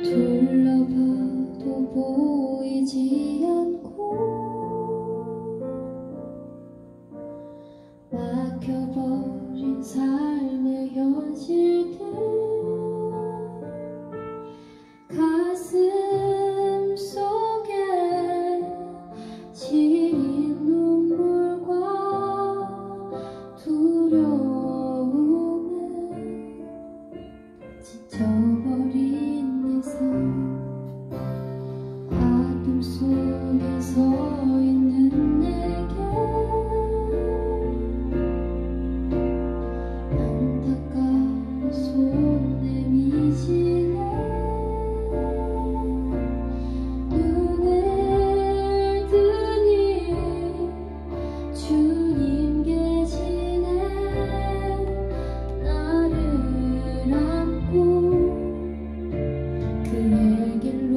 둘러봐도 보이지 않고 막혀버린 삶의 현실들 가슴 속에 시린 눈물과 두려움에 지쳐버린 내 삶 어둠 속에 서 있는 내게 안타까운 손 내미시네 눈을 뜨니 주님 계시네 나를 안고 그의 길로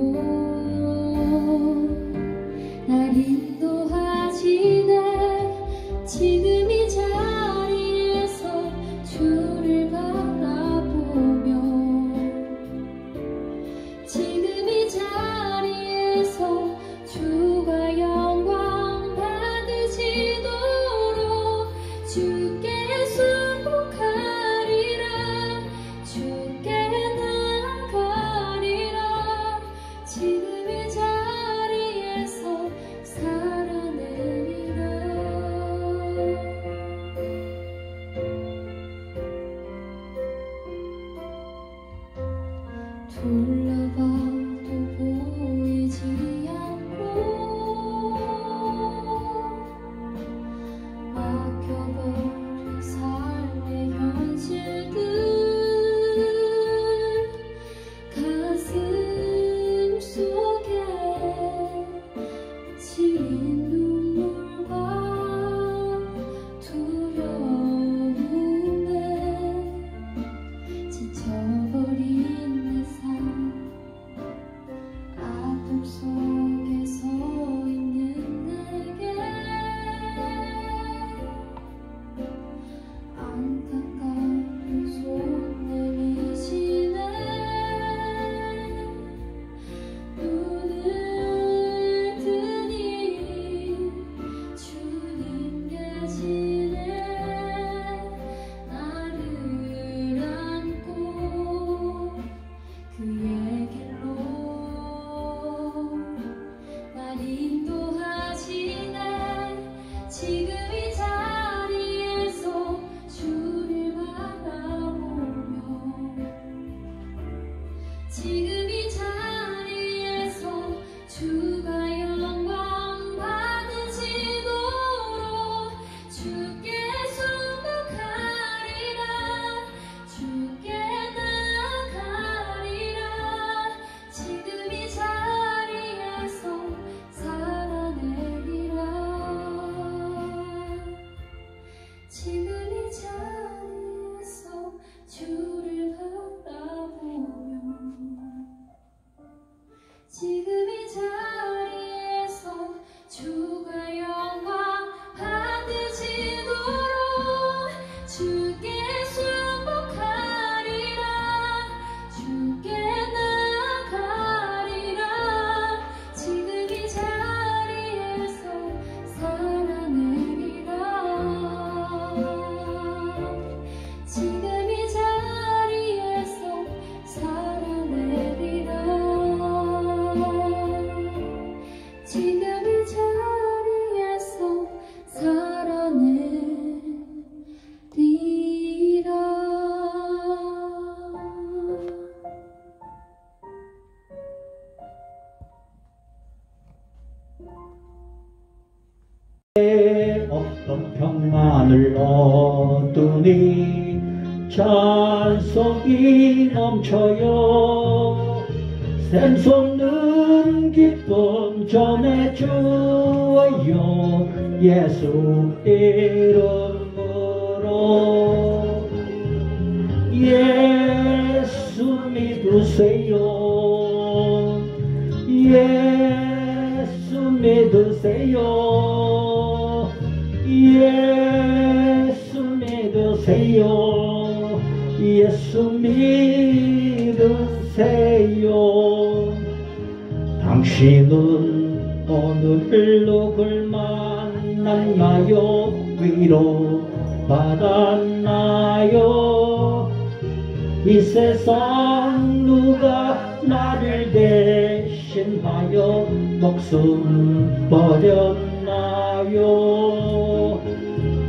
날 인도하시네 지금 이 자리에서 주를 바라보며 지금 이 자리에서 주가 영광 받으시도록 주께 순복하리라 주께 나아가리라 지금 이 자리에서 살아내리라 둘러봐도 보이지 않고 막혀버린 삶의 현실들 가슴 속에 시린 눈물과 두려움에 지쳐버린 내 삶 아픔 속에 서 있는 내게 안타까운 손 내미시네 눈을 뜨니 주님 계시네 나를 안고 그의 길로 날 인도하시네 지금 이 자리에서 주를 바라보며 지금 이 자리에서 주가 영광 받으시도록 주께 순복하리라 주께 나아가리라 지금 이 자리에서 살아내리라 지금 이 자리에서 주를 바라보며 지금 이 자리에서 주가 영광 받으시도록 주께 순복하리라 주께 나아가리라 지금 이 자리에서 살아내리라 지금 이 자리에서 살아내리라 지금 이 자리에서 살아내리라 어떤 평안을 얻으니 찬송이 넘쳐요 샘솟는 기쁨 전해주어요 예수 이름으로 예수 믿으세요 예수 믿으세요 믿으세요. 예수 믿으세요. 당신은 오늘 누굴 만났나요? 위로 받았나요? 이 세상 누가 나를 대신하여 목숨 버렸나요?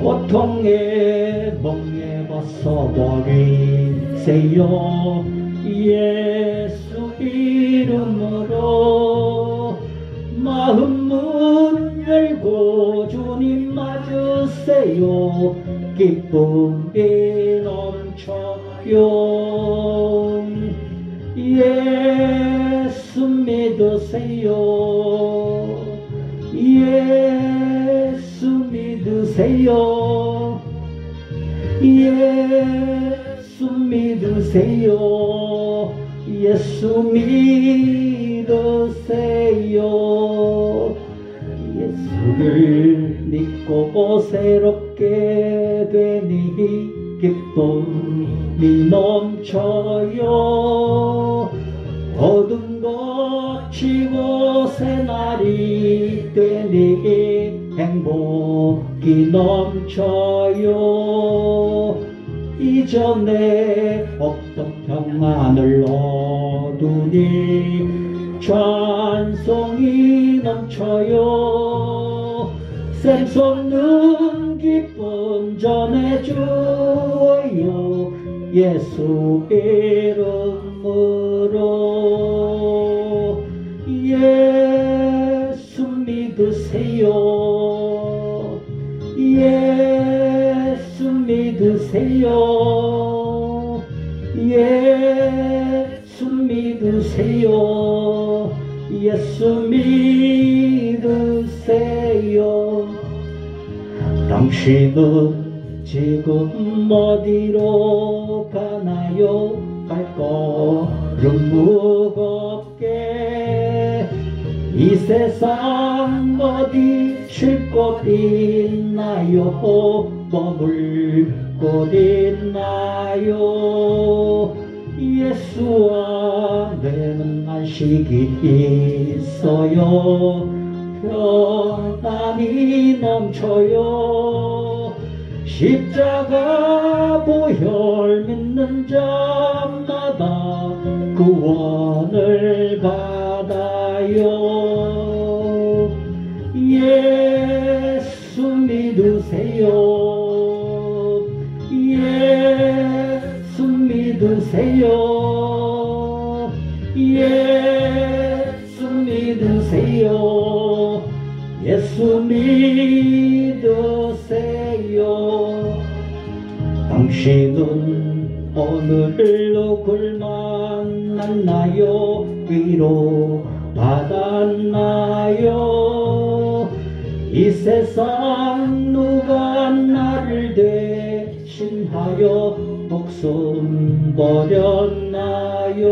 고통에 멍에 벗어버리세요. 예수 이름으로 마음 문 열고 주님 맞으세요. 기쁨이 넘쳐요. 예수 믿으세요. 예수 믿으세요. 예수 믿으세요. 예수 믿으세요. 예수를 믿고 새롭게 되니 기쁨이 넘쳐요. 어둠 거치고 새날이 되니 행복이 넘쳐요. 이전에 없던 평안을 얻으니 찬송이 넘쳐요. 샘솟는 기쁨 전해주어요. 예수 이름으로. 예수 믿으세요. 예수 믿으세요. 예수 믿으세요. 예수 믿으세요. 당신은 지금 어디로 가나요? 발걸음 무겁게 이 세상 어디 쉴 곳 있나요? 머물 곳 있나요? 예수 안에는 안식이 있어요. 평안이 넘쳐요. 십자가 보혈 믿는 자마다 구원을 받아요. 예수 믿으세요. 예수 믿으세요. 예수 믿으세요. 예수 믿으세요. 당신은 오늘 누굴 만났나요? 위로 받았나요? 이 세상 누가 나를 대신하여 목숨 버렸나요?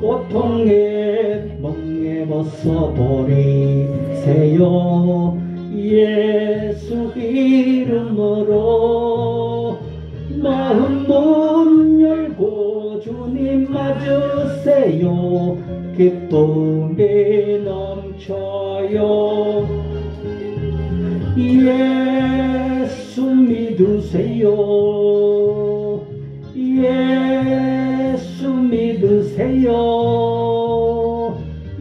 고통에 멍에 벗어버리세요. 예수 이름으로 마음 문 열고 주님 맞으세요. 기쁨이 넘쳐요. 예수 믿으세요. 예수 믿으세요.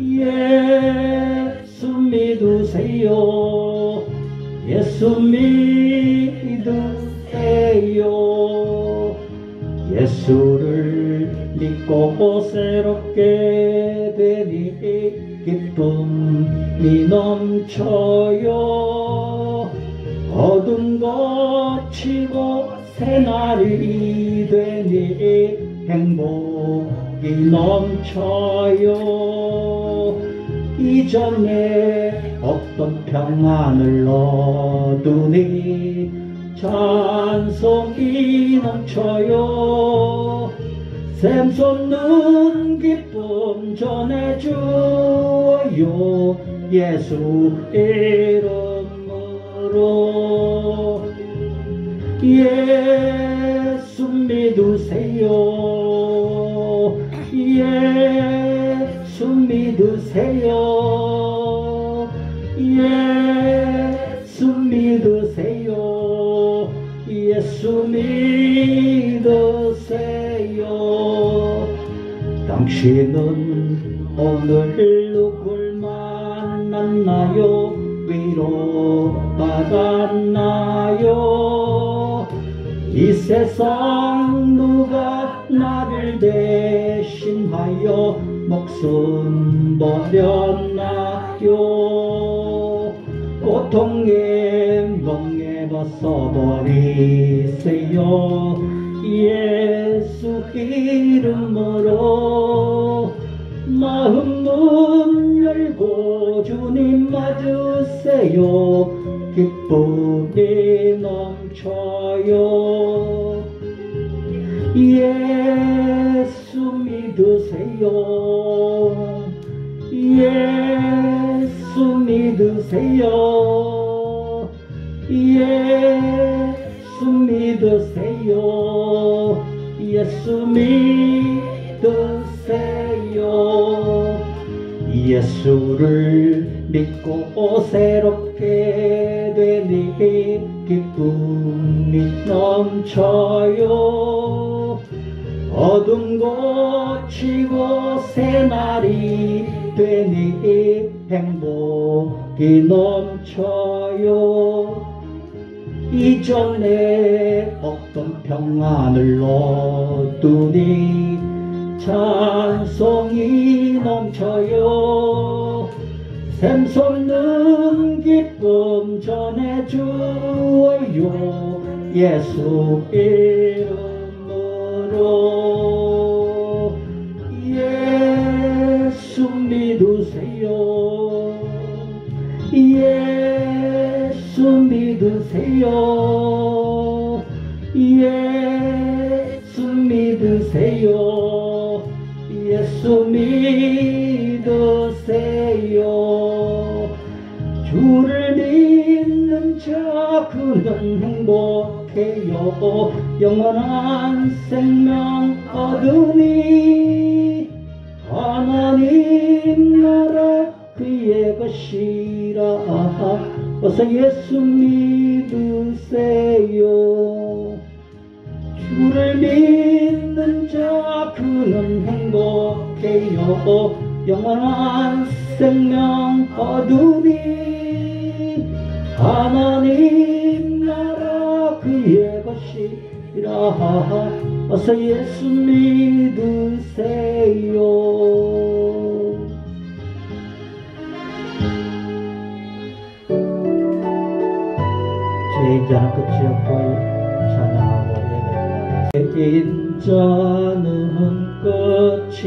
예수 믿으세요. 예수 믿으세요. 예수를 믿고 새롭게 되니 기쁨이 넘쳐요. 어둠 거치고 새날이 되니 행복이 넘쳐요. 이전에 없던 평안을 얻으니 찬송이 넘쳐요. 샘솟는 기쁨 전해주어요. 예수 이름으로. 예수 믿으세요. 예수 믿으세요. 예수 믿으세요. 예수 믿으세요. 당신은 오늘 누굴 만났나요? 위로받았나요? 이 세상 누가 나를 대신하여 목숨 버렸나요? 고통에 멍에 벗어버리세요. 예수 이름으로 마음 문 열고 주님 맞으세요. 기쁨이 넘쳐요. 예수 믿으세요. 예수 믿으세요. 예수 믿으세요. 예수 믿으세요. 예수를 믿고 새롭게 되니 기쁨이 넘쳐요. 어둠 고치고 새날이 되니 행복이 넘쳐요. 이전에 없던 평안을 얻으니 찬송이 넘쳐요. 샘솟는 기쁨 전해주어요. 예수 이름으로. 예수 믿으세요. 예수 믿으세요. 예수 믿으세요. 예수 믿으세요. 주를 믿는 자 그는 행복해요. 영원한 생명 얻으니 하나님 나라 그의 것이라. 어서 예수 믿으세요. 주를 믿는 자 그는 행복해요. 영원한 생명 얻으니 하나님 나라 그의 것이라. 어서 예수 믿으세요. 제자는 끝이 없고 찬양하고 인자는 끝이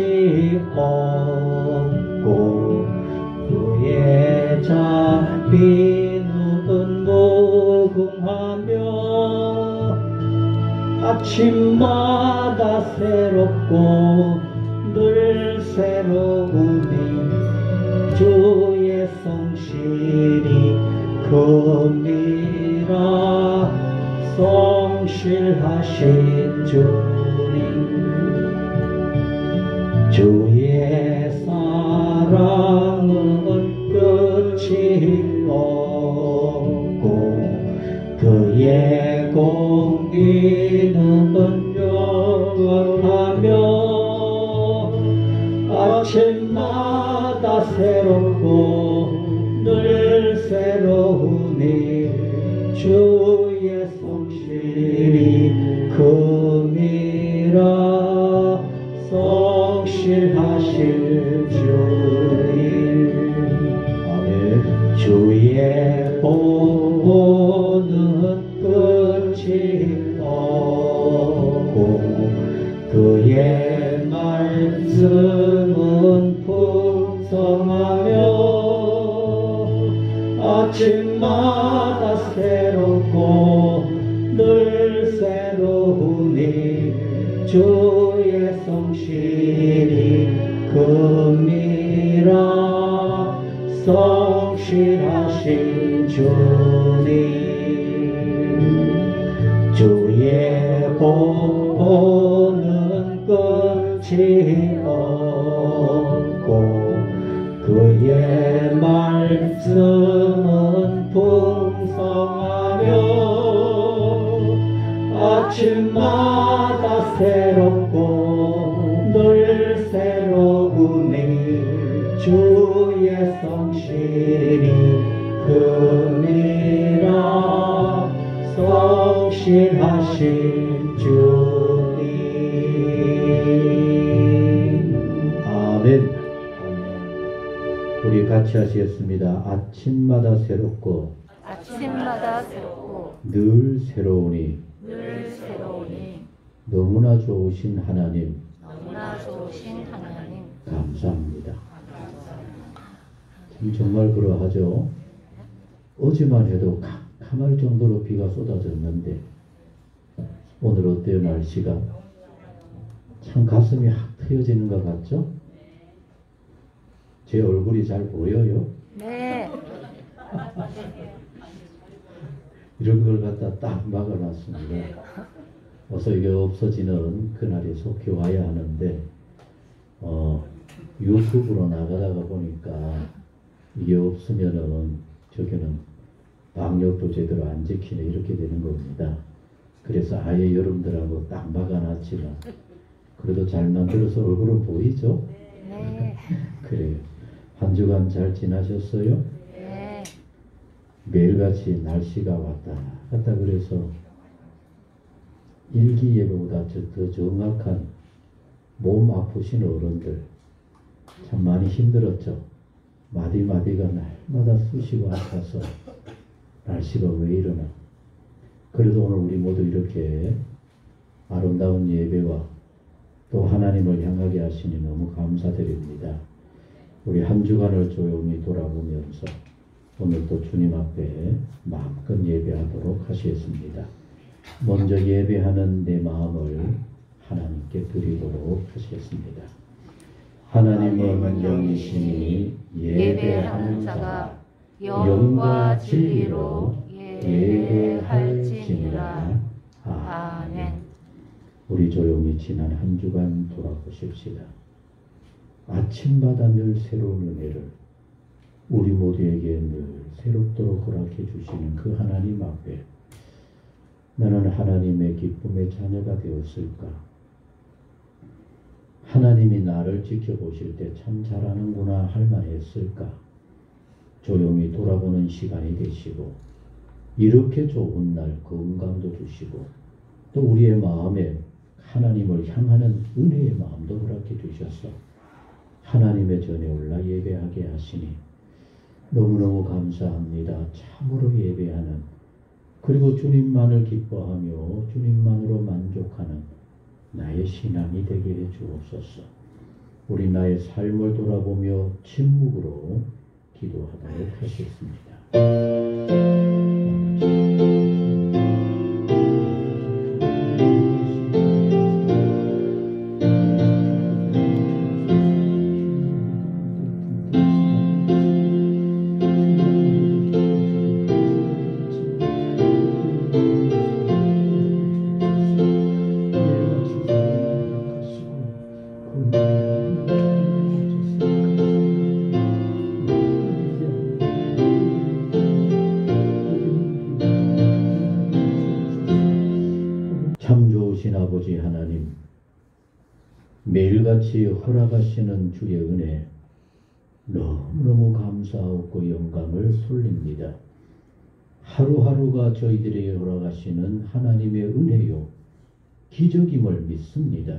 없고 그의 자비는 무궁하며 아침마다 새롭고 늘 새로우니 주의 성실이 금이라. 성실하신 주님 주의 사랑은 끝이 없고 그의 공의는 영원하며 아침마다 새롭고 늘 새로우니 주의 성실이 금이라. 성실하실 주님 아멘. 주의 보호는 끝이 없고 그의 말씀은 풍성하며 아침마다 새롭고 늘 새로우니 주의 성실이 금이라. 성실하신 주님 주의 복 보는 끝이 없고 그의 말씀은 풍성하며 아침마다 새롭고 늘 새로우니 주의 성실이 크니라 성실하신 주님. 아멘. 우리 같이 하시겠습니다. 아침마다 새롭고 아침마다 새롭고 늘 새로우니 늘 새로우니 너무나 좋으신 하나님 너무나 좋으신 하나님 감사합니다. 참 정말 그러하죠. 어제만 해도 캄캄할 정도로 비가 쏟아졌는데 오늘 어때요? 날씨가 참 가슴이 확 트여지는 것 같죠? 제 얼굴이 잘 보여요? 네 이런 걸 갖다 딱 막아놨습니다. 어서 이게 없어지는 그날이 속히 와야 하는데 유튜브로 나가다가 보니까 이게 없으면은 저기는 방역도 제대로 안 지키네 이렇게 되는 겁니다. 그래서 아예 여러분들하고 딱 막아놨지만 그래도 잘 만들어서 얼굴은 보이죠? 네. 그래요. 한 주간 잘 지나셨어요? 네. 매일같이 날씨가 왔다 갔다 그래서 일기예보보다 더 정확한 몸 아프신 어른들 참 많이 힘들었죠. 마디마디가 날마다 쑤시고 아파서 날씨가 왜 이러나. 그래도 오늘 우리 모두 이렇게 아름다운 예배와 또 하나님을 향하게 하시니 너무 감사드립니다. 우리 한 주간을 조용히 돌아보면서 오늘 또 주님 앞에 마음껏 예배하도록 하시겠습니다. 먼저 예배하는 내 마음을 하나님께 드리도록 하시겠습니다. 하나님은 영이시니 예배하는 자가 영과 진리로 예배할지니라. 아멘. 우리 조용히 지난 한 주간 돌아보십시다. 아침마다 늘 새로운 은혜를 우리 모두에게 늘 새롭도록 허락해 주시는 그 하나님 앞에 나는 하나님의 기쁨의 자녀가 되었을까? 하나님이 나를 지켜보실 때 참 잘하는구나 할 만했을까? 조용히 돌아보는 시간이 되시고 이렇게 좋은 날 건강도 주시고 또 우리의 마음에 하나님을 향하는 은혜의 마음도 허락해 주셔서 하나님의 전에 올라 예배하게 하시니 너무너무 감사합니다. 참으로 예배하는 그리고 주님만을 기뻐하며 주님만으로 만족하는 나의 신앙이 되게 해 주옵소서. 우리 나의 삶을 돌아보며 침묵으로 기도하도록 하겠습니다. 참 좋으신 아버지 하나님, 매일같이 허락하시는 주의 은혜 너무너무 감사하고 영광을 돌립니다. 하루하루가 저희들에게 허락하시는 하나님의 은혜요 기적임을 믿습니다.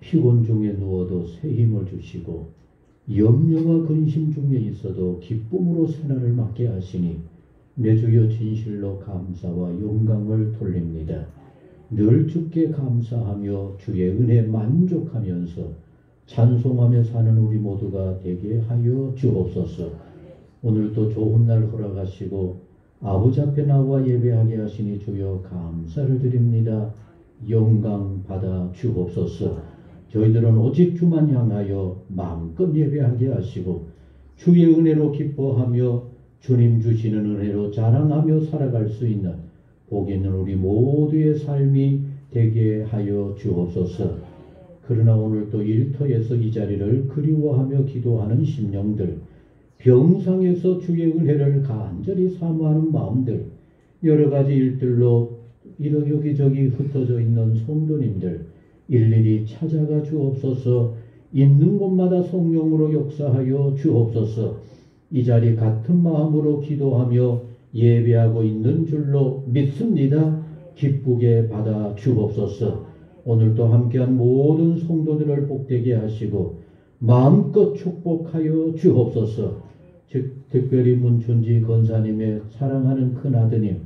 피곤 중에 누워도 새 힘을 주시고 염려와 근심 중에 있어도 기쁨으로 새날을 맞게 하시니 내 주여 진실로 감사와 영광을 돌립니다. 늘 주께 감사하며 주의 은혜 만족하면서 찬송하며 사는 우리 모두가 되게 하여 주옵소서. 오늘도 좋은 날 허락하시고 아버지 앞에 나와 예배하게 하시니 주여 감사를 드립니다. 영광 받아 주옵소서. 저희들은 오직 주만 향하여 마음껏 예배하게 하시고 주의 은혜로 기뻐하며 주님 주시는 은혜로 자랑하며 살아갈 수 있는 복 있는 우리 모두의 삶이 되게 하여 주옵소서. 그러나 오늘 또 일터에서 이 자리를 그리워하며 기도하는 심령들, 병상에서 주의 은혜를 간절히 사모하는 마음들, 여러 가지 일들로 여기저기 흩어져 있는 성도님들 일일이 찾아가 주옵소서. 있는 곳마다 성령으로 역사하여 주옵소서. 이 자리 같은 마음으로 기도하며 예배하고 있는 줄로 믿습니다. 기쁘게 받아 주옵소서. 오늘도 함께한 모든 성도들을 복되게 하시고 마음껏 축복하여 주옵소서. 특별히 문춘지 권사님의 사랑하는 큰아드님,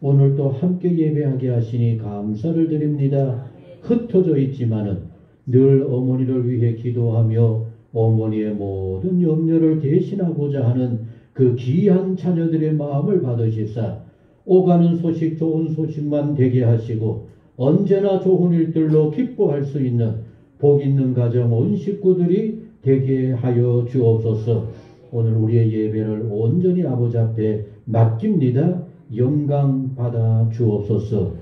오늘도 함께 예배하게 하시니 감사를 드립니다. 흩어져 있지만은 늘 어머니를 위해 기도하며 어머니의 모든 염려를 대신하고자 하는 그 귀한 자녀들의 마음을 받으시사 오가는 소식, 좋은 소식만 되게 하시고 언제나 좋은 일들로 기뻐할 수 있는 복 있는 가정 온 식구들이 되게 하여 주옵소서. 오늘 우리의 예배를 온전히 아버지 앞에 맡깁니다. 영광 받아 주옵소서.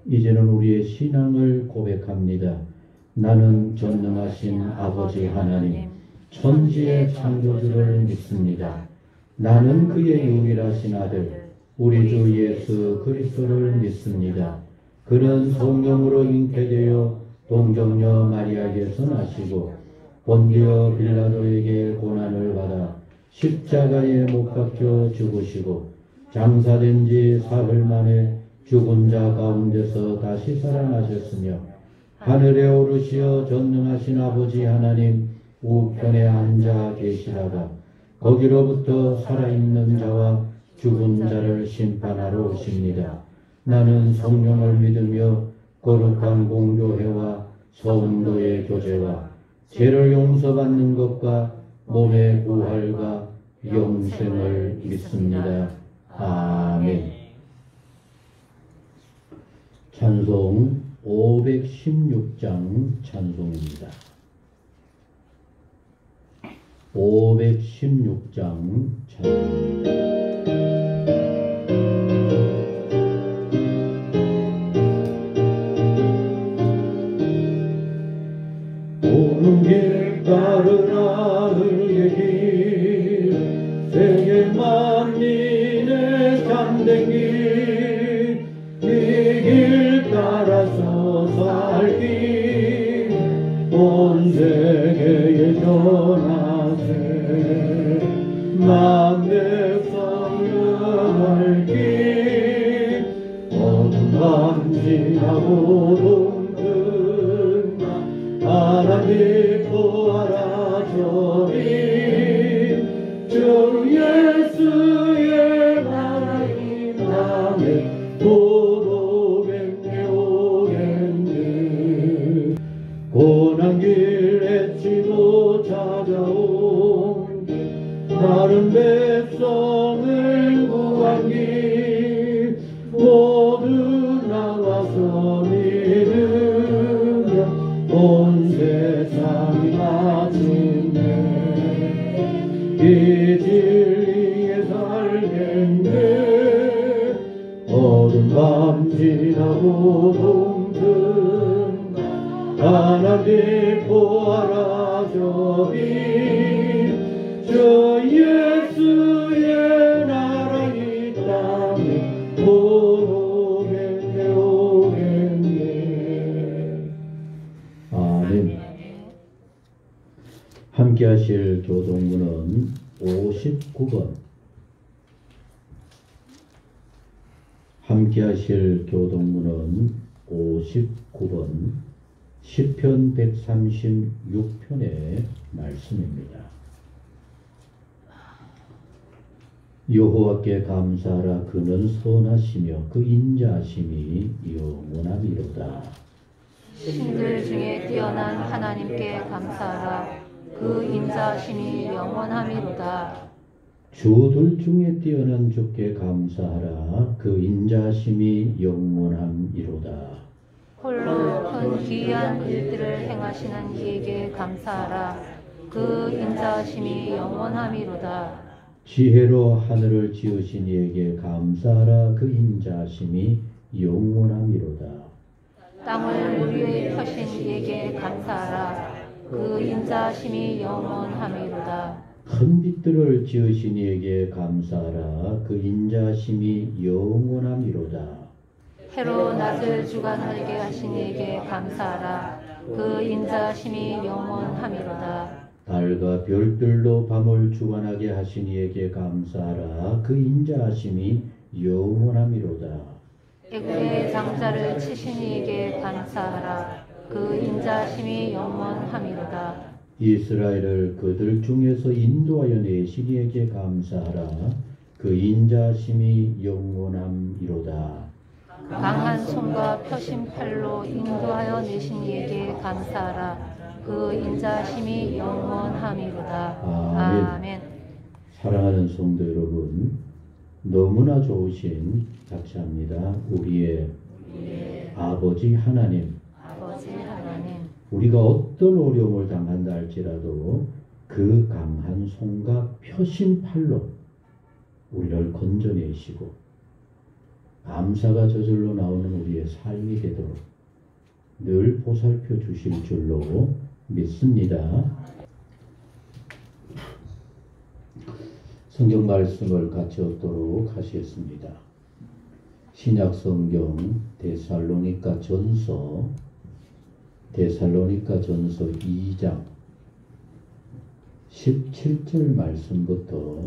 이제는 우리의 신앙을 고백합니다. 나는 전능하신 아버지 하나님, 천지의 창조주를 믿습니다. 나는 그의 유일하신 아들, 우리 주 예수 그리스도를 믿습니다. 그는 성령으로 잉태되어 동정녀 마리아에게서 나시고 본디오 빌라도에게 고난을 받아 십자가에 못 박혀 죽으시고 장사된 지 사흘 만에 죽은 자 가운데서 다시 살아나셨으며 하늘에 오르시어 전능하신 아버지 하나님 우편에 앉아 계시다가 거기로부터 살아있는 자와 죽은 자를 심판하러 오십니다. 나는 성령을 믿으며 거룩한 공교회와 성도의 교제와 죄를 용서받는 것과 몸의 부활과 영생을 믿습니다. 아멘. 찬송 516장 찬송입니다. 516장 찬송입니다. 오는 길 따르라 의의 길 세계 만민의 참된 길 이 길 따라서 살기 온 세계에 전하세 만 백성 영할 길 어둠 밤 지나고 하나님 부하라 저리 주 예수의 나라인 땅에 오겠네 오겠네 고난 길 애치고 찾아온 다른 백성을 구한 길 모두 나와서 믿으며 온 세상이 마침내 이 진리에 살겠네 어두운 밤 지나고 동등 하나님 보아라 저기 저 예수의 나라 이 땅에 오겠네 오겠네. 아멘. 함께 하실 교동문은 59번. 함께 하실 교동문은 59번. 시편 136편의 말씀입니다. 여호와께 감사하라. 그는 선하시며 그 인자하심이 영원하미로다. 신들 중에 뛰어난 하나님께 감사하라. 그 인자하심이 영원하미로다. 주들 중에 뛰어난 주께 감사하라. 그 인자하심이 영원함이로다. 홀로 큰 기이한 일들을 행하시는 이에게 감사하라. 그 인자하심이 영원함이로다. 지혜로 하늘을 지으신 이에게 감사하라. 그 인자하심이 영원함이로다. 땅을 우리의 펴신 이에게 감사하라. 그 인자하심이 영원함이로다. 큰 빛들을 지으신 이에게 감사하라. 그 인자하심이 영원함이로다. 해로 낮을 주관하게 하신 이에게 감사하라. 그 인자하심이 영원함이로다. 달과 별들로 밤을 주관하게 하신 이에게 감사하라. 그 인자하심이 영원함이로다. 애굽의 장자를 치신 이에게 감사하라. 그 인자하심이 영원함이로다. 이스라엘을 그들 중에서 인도하여 내신 이에게 감사하라. 그 인자하심이 영원함이로다. 강한 손과 펴신 팔로 인도하여 내신 이에게 감사하라. 그 인자하심이 영원함이로다. 아멘. 사랑하는 성도 여러분, 너무나 좋으신 같이 합니다. 우리의 아버지 하나님. 우리가 어떤 어려움을 당한다 할지라도 그 강한 손과 펴신 팔로 우리를 건져내시고 감사가 저절로 나오는 우리의 삶이 되도록 늘 보살펴 주실 줄로 믿습니다. 성경 말씀을 같이 얻도록 하시겠습니다. 신약 성경 데살로니가 전서 2장 17절 말씀부터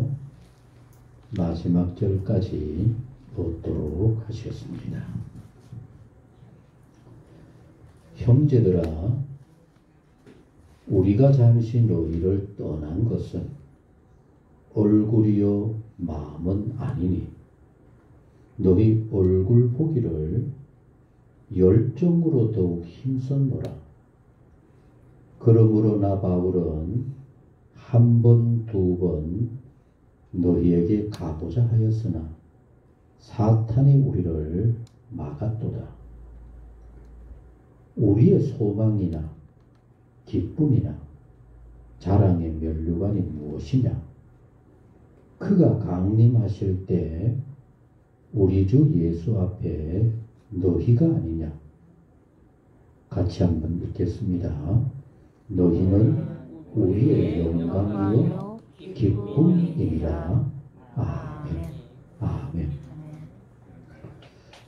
마지막 절까지 보도록 하시겠습니다. 형제들아, 우리가 잠시 너희를 떠난 것은 얼굴이요 마음은 아니니 너희 얼굴 보기를 열정으로 더욱 힘썼노라. 그러므로 나 바울은 한 번, 두 번 너희에게 가보자 하였으나 사탄이 우리를 막았도다. 우리의 소망이나 기쁨이나 자랑의 면류관이 무엇이냐? 그가 강림하실 때 우리 주 예수 앞에 너희가 아니냐? 같이 한번 읽겠습니다. 너희는 우리의 영광이요 기쁨이니라. 아멘. 아멘.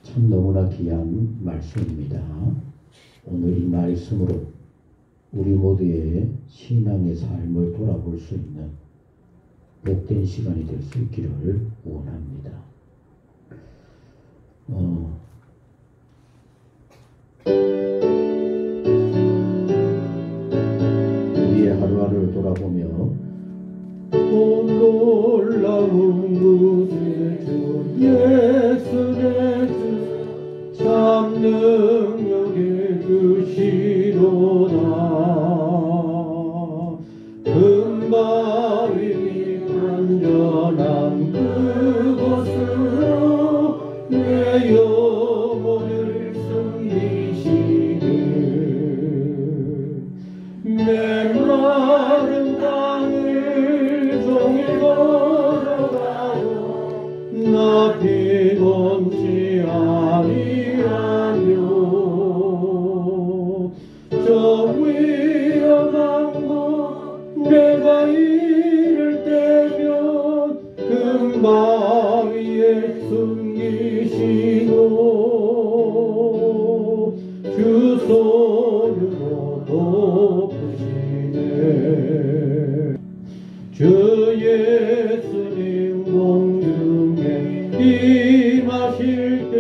참 너무나 귀한 말씀입니다. 오늘 이 말씀으로 우리 모두의 신앙의 삶을 돌아볼 수 있는 복된 시간이 될 수 있기를 원합니다. 우리의 하루하루를 돌아보며 놀라운 구세 주 예수 내 주 참 능력의 주시로다. 금바위 안전한 그곳으로 내 영혼을 숨기시네. 메마른 땅을 종일 걸어가요. 나 피곤치 아니하며 저 위험한 곳 내가 이를 때면 금바위에 숨기시고 주 손으로 덮으시네. 주 예수님 공중에 임하실 때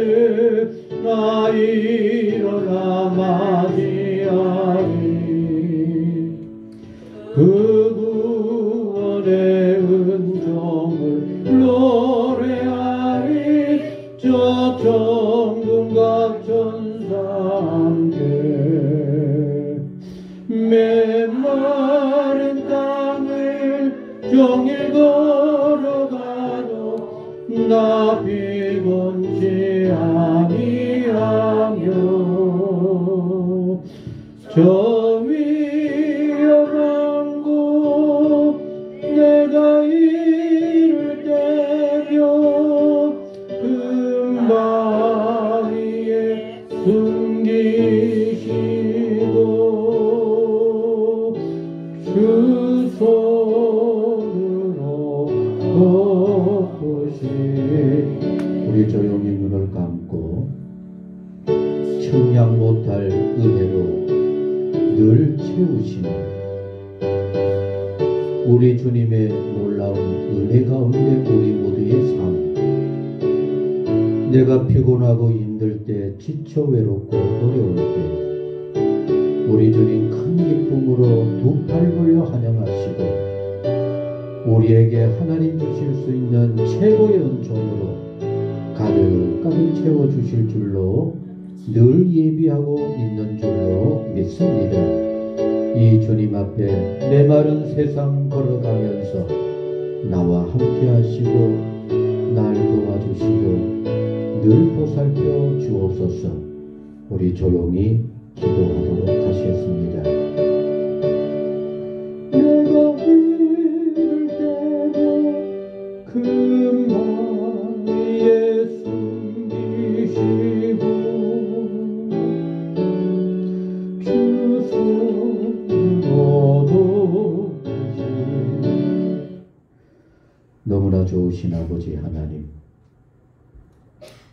나 일어나 맞이하리. 그 구원의 은총을 노래하리. 저 천군과 천사 함께 메마른 땅을 종일 걸어가도 나 피곤치 아니하며 저 위험한 곳 내가 이를 때면 금바위 숨기시고 주 손으로 덮으시. 우리 조용히 눈을 감고 측량 못할 은혜로 늘 채우시는 우리 주님의 놀라운 은혜 가운데 우리 모두의 삶, 내가 피곤하고 힘들 때, 지쳐 외롭고 어려울 때 우리 주님 큰 기쁨으로 두 팔 벌려 환영하시고 우리에게 하나님 주실 수 있는 최고의 은총으로 가득가득 채워주실 줄로 늘 예비하고 있는 줄로 믿습니다. 이 주님 앞에 메마른 세상 걸어가면서 나와 함께 하시고 날 도와주시고 늘 보살펴 주옵소서. 우리 조용히 기도하도록 하시겠습니다. 내가 이를 대고 금가에 숨기시고 주 손으로 덮으시. 너무나 좋으신 아버지 하나님,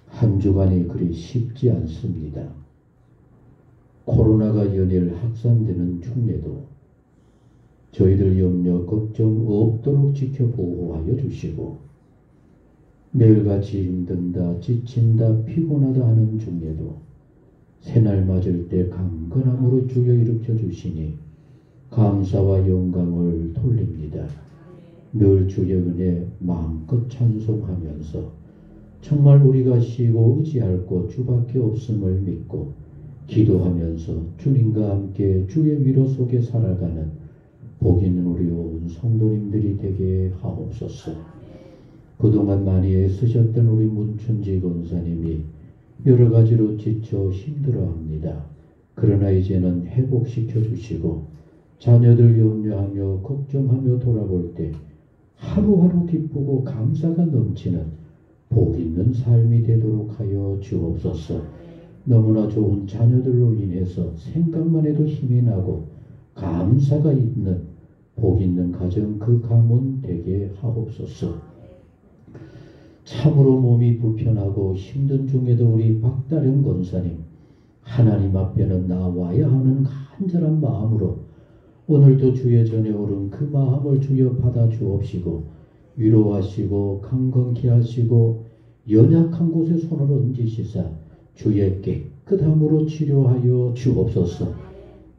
한 주간이 그리 쉽지 않습니다. 코로나가 연일 확산되는 중에도 저희들 염려 걱정 없도록 지켜 보호하여 주시고 매일같이 힘든다 지친다 피곤하다 하는 중에도 새날 맞을 때 강건함으로 주여 일으켜 주시니 감사와 영광을 돌립니다. 늘 주의 은혜 마음껏 찬송하면서 정말 우리가 쉬고 의지할 곳 주밖에 없음을 믿고 기도하면서 주님과 함께 주의 위로 속에 살아가는 복 있는 우리 온 성도님들이 되게 하옵소서. 그동안 많이 애쓰셨던 우리 문춘지 권사님이 여러 가지로 지쳐 힘들어합니다. 그러나 이제는 회복시켜 주시고 자녀들 염려하며 걱정하며 돌아볼 때 하루하루 기쁘고 감사가 넘치는 복 있는 삶이 되도록 하여 주옵소서. 너무나 좋은 자녀들로 인해서 생각만 해도 힘이 나고 감사가 있는 복 있는 가정 그 가문 되게 하옵소서. 참으로 몸이 불편하고 힘든 중에도 우리 박다령 권사님 하나님 앞에는 나와야 하는 간절한 마음으로 오늘도 주의 전에 오른 그 마음을 주여 받아 주옵시고 위로하시고 강건케 하시고 연약한 곳에 손을 얹으시사 주의 깨끗함으로 치료하여 주옵소서.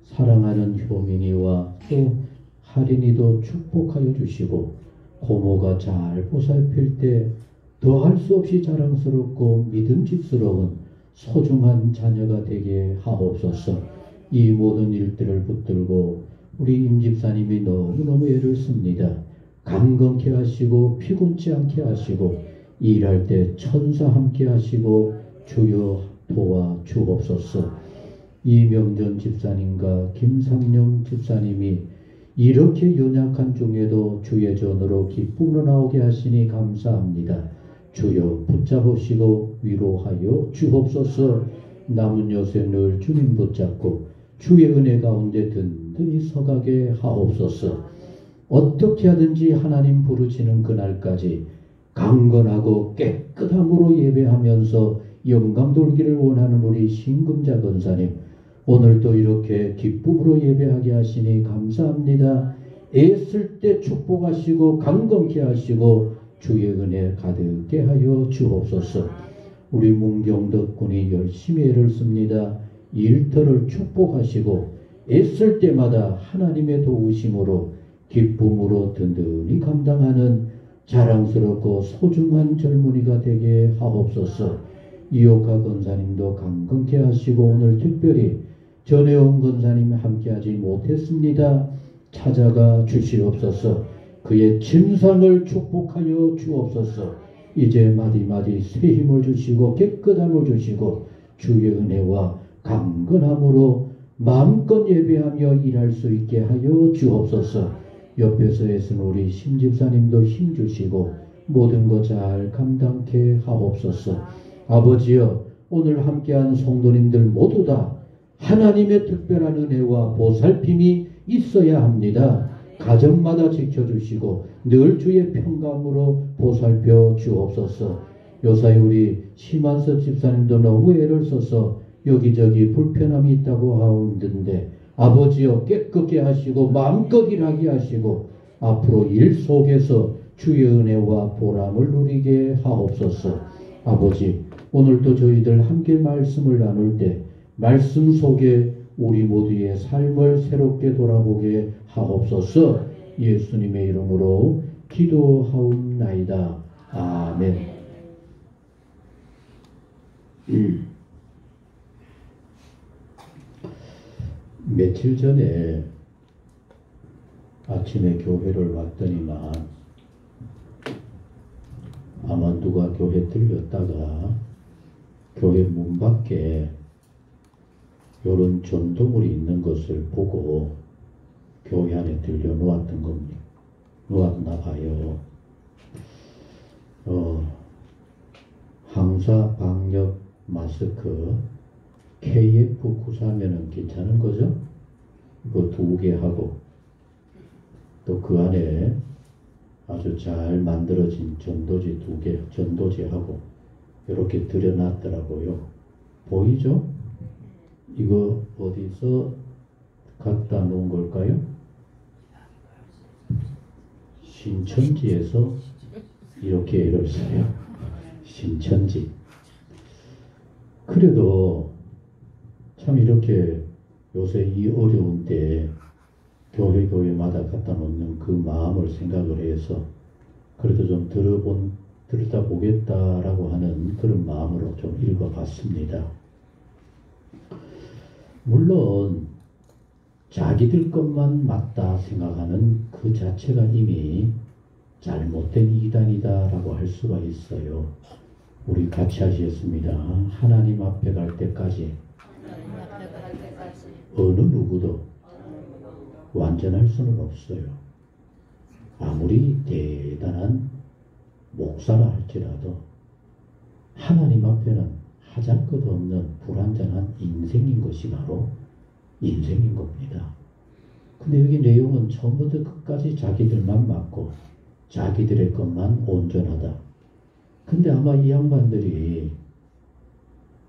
사랑하는 효민이와 또 할인이도 축복하여 주시고 고모가 잘 보살필 때 더할 수 없이 자랑스럽고 믿음직스러운 소중한 자녀가 되게 하옵소서. 이 모든 일들을 붙들고 우리 임집사님이 너무너무 애를 씁니다. 강건케 하시고 피곤치 않게 하시고 일할 때 천사 함께 하시고 주여 도와 주옵소서. 이명전 집사님과 김상영 집사님이 이렇게 연약한 중에도 주의 전으로 기쁨으로 나오게 하시니 감사합니다. 주여 붙잡으시고 위로하여 주옵소서. 남은 여세 늘 주님 붙잡고 주의 은혜 가운데 든든히 서가게 하옵소서. 어떻게 하든지 하나님 부르시는 그날까지 강건하고 깨끗함으로 예배하면서 영광 돌기를 원하는 우리 신금자 권사님, 오늘도 이렇게 기쁨으로 예배하게 하시니 감사합니다. 애쓸 때 축복하시고 강건케 하시고 주의 은혜 가득게 하여 주옵소서. 우리 문경덕 군이 열심히 애를 씁니다. 일터를 축복하시고 애쓸 때마다 하나님의 도우심으로 기쁨으로 든든히 감당하는 자랑스럽고 소중한 젊은이가 되게 하옵소서. 이옥하 권사님도 강건케 하시고 오늘 특별히 전혜원 권사님 함께하지 못했습니다. 찾아가 주시옵소서. 그의 침상을 축복하여 주옵소서. 이제 마디마디 새 힘을 주시고 깨끗함을 주시고 주의 은혜와 강건함으로 마음껏 예배하며 일할 수 있게 하여 주옵소서. 옆에서 애쓴 우리 심집사님도 힘주시고 모든 것 잘 감당케 하옵소서. 아버지여, 오늘 함께한 성도님들 모두 다 하나님의 특별한 은혜와 보살핌이 있어야 합니다. 가정마다 지켜주시고 늘 주의 평강으로 보살펴 주옵소서. 요사이 우리 심한섭 집사님도 너무 애를 써서 여기저기 불편함이 있다고 하는데 아버지여 깨끗게 하시고 마음껏 일하게 하시고 앞으로 일 속에서 주의 은혜와 보람을 누리게 하옵소서. 아버지, 오늘도 저희들 함께 말씀을 나눌 때 말씀 속에 우리 모두의 삶을 새롭게 돌아보게 하옵소서. 예수님의 이름으로 기도하옵나이다. 아멘. 며칠 전에 아침에 교회를 왔더니만 아마 누가 교회 들렸다가 교회 문 밖에 요런 전도물이 있는 것을 보고 교회 안에 들려 놓았던 겁니다. 놓았나 봐요. 항사 방역 마스크 KF94면은 괜찮은 거죠? 이거 2개 하고 또 그 안에 아주 잘 만들어진 전도지 2개, 전도지하고 이렇게 들여놨더라고요. 보이죠? 이거 어디서 갖다 놓은 걸까요? 신천지에서 이렇게 애를 써요. 신천지. 그래도 참 이렇게 요새 이 어려운 때 교회마다 갖다 놓는 그 마음을 생각을 해서 그래도 좀 들여다보겠다라고 하는 그런 마음으로 좀 읽어봤습니다. 물론 자기들 것만 맞다 생각하는 그 자체가 이미 잘못된 이단이다라고 할 수가 있어요. 우리 같이 하시겠습니다. 하나님 앞에 갈 때까지 어느 누구도 완전할 수는 없어요. 아무리 대단한 목사라 할지라도 하나님 앞에는 하잘 것 없는 불완전한 인생인 것이 바로 인생인 겁니다. 근데 여기 내용은 처음부터 끝까지 자기들만 맞고 자기들의 것만 온전하다. 근데 아마 이 양반들이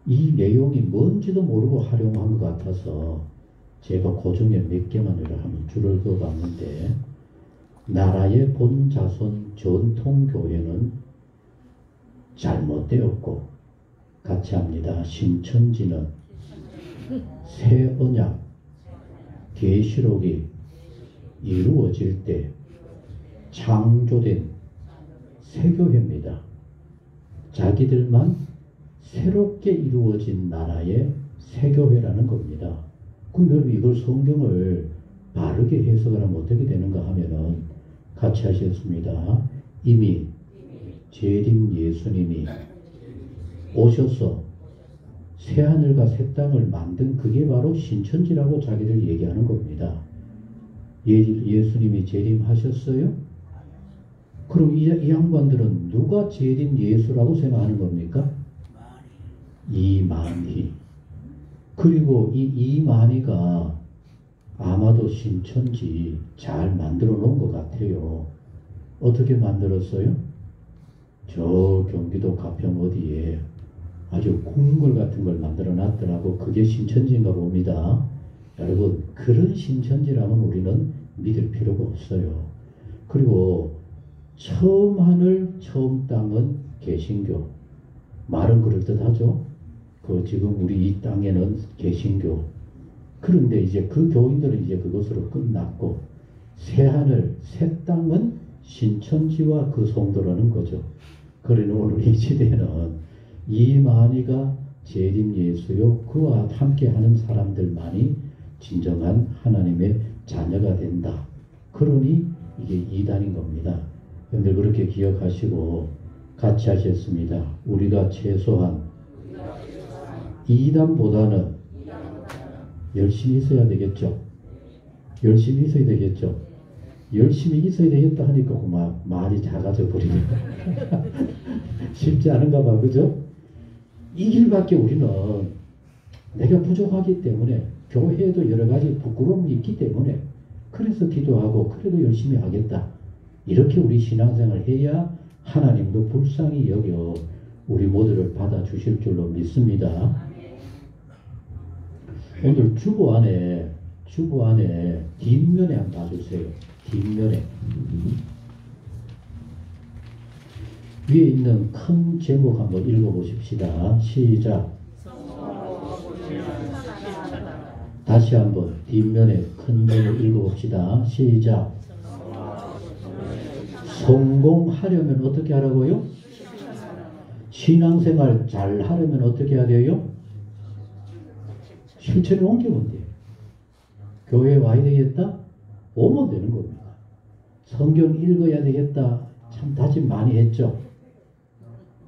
이 내용이 뭔지도 모르고 활용한 것 같아서 제가 그 중에 몇 개만 한번 줄을 그어봤는데, 나라의 본 자손 전통교회는 잘못되었고, 같이 합니다. 신천지는 새 언약 계시록이 이루어질 때 창조된 새 교회입니다. 자기들만 새롭게 이루어진 나라의 새 교회라는 겁니다. 그럼 여러분 이걸 성경을 바르게 해석을 하면 어떻게 되는가 하면은 같이 하셨습니다. 이미 재림 예수님이 오셔서 새하늘과 새 땅을 만든 그게 바로 신천지라고 자기들 얘기하는 겁니다. 예수님이 재림하셨어요? 그럼 이 양반들은 누가 재림 예수라고 생각하는 겁니까? 이만희. 그리고 이 이만희가 아마도 신천지 잘 만들어 놓은 것 같아요. 어떻게 만들었어요? 저 경기도 가평 어디에 아주 궁궐 같은 걸 만들어 놨더라고. 그게 신천지인가 봅니다. 여러분, 그런 신천지라면 우리는 믿을 필요가 없어요. 그리고 처음 하늘 처음 땅은 개신교. 말은 그럴듯하죠. 지금 우리 이 땅에는 개신교. 그런데 이제 그 교인들은 이제 그것으로 끝났고, 새 하늘 새 땅은 신천지와 그 성도라는 거죠. 그러니 오늘 이 시대에는 이만희가 재림 예수요, 그와 함께하는 사람들만이 진정한 하나님의 자녀가 된다. 그러니 이게 이단인 겁니다. 여러분들 그렇게 기억하시고 같이 하셨습니다. 우리가 최소한 이단보다는 열심히 있어야 되겠죠. 열심히 있어야 되겠죠. 열심히 있어야 되겠다 하니까 말이 작아져 버리네. 쉽지 않은가 봐, 그죠? 이 길밖에 우리는 내가 부족하기 때문에 교회에도 여러 가지 부끄러움이 있기 때문에 그래서 기도하고 그래도 열심히 하겠다. 이렇게 우리 신앙생활을 해야 하나님도 불쌍히 여겨 우리 모두를 받아주실 줄로 믿습니다. 오늘 주보 안에 뒷면에 한번 봐주세요. 뒷면에 위에 있는 큰 제목 한번 읽어보십시다. 시작. 다시 한번 뒷면에 큰 제목 읽어봅시다. 시작. 성공하려면 어떻게 하라고요? 신앙생활 잘 하려면 어떻게 해야 돼요? 실천에 옮기면 돼요. 교회에 와야 되겠다? 오면 되는 겁니다. 성경 읽어야 되겠다? 참 다짐 많이 했죠?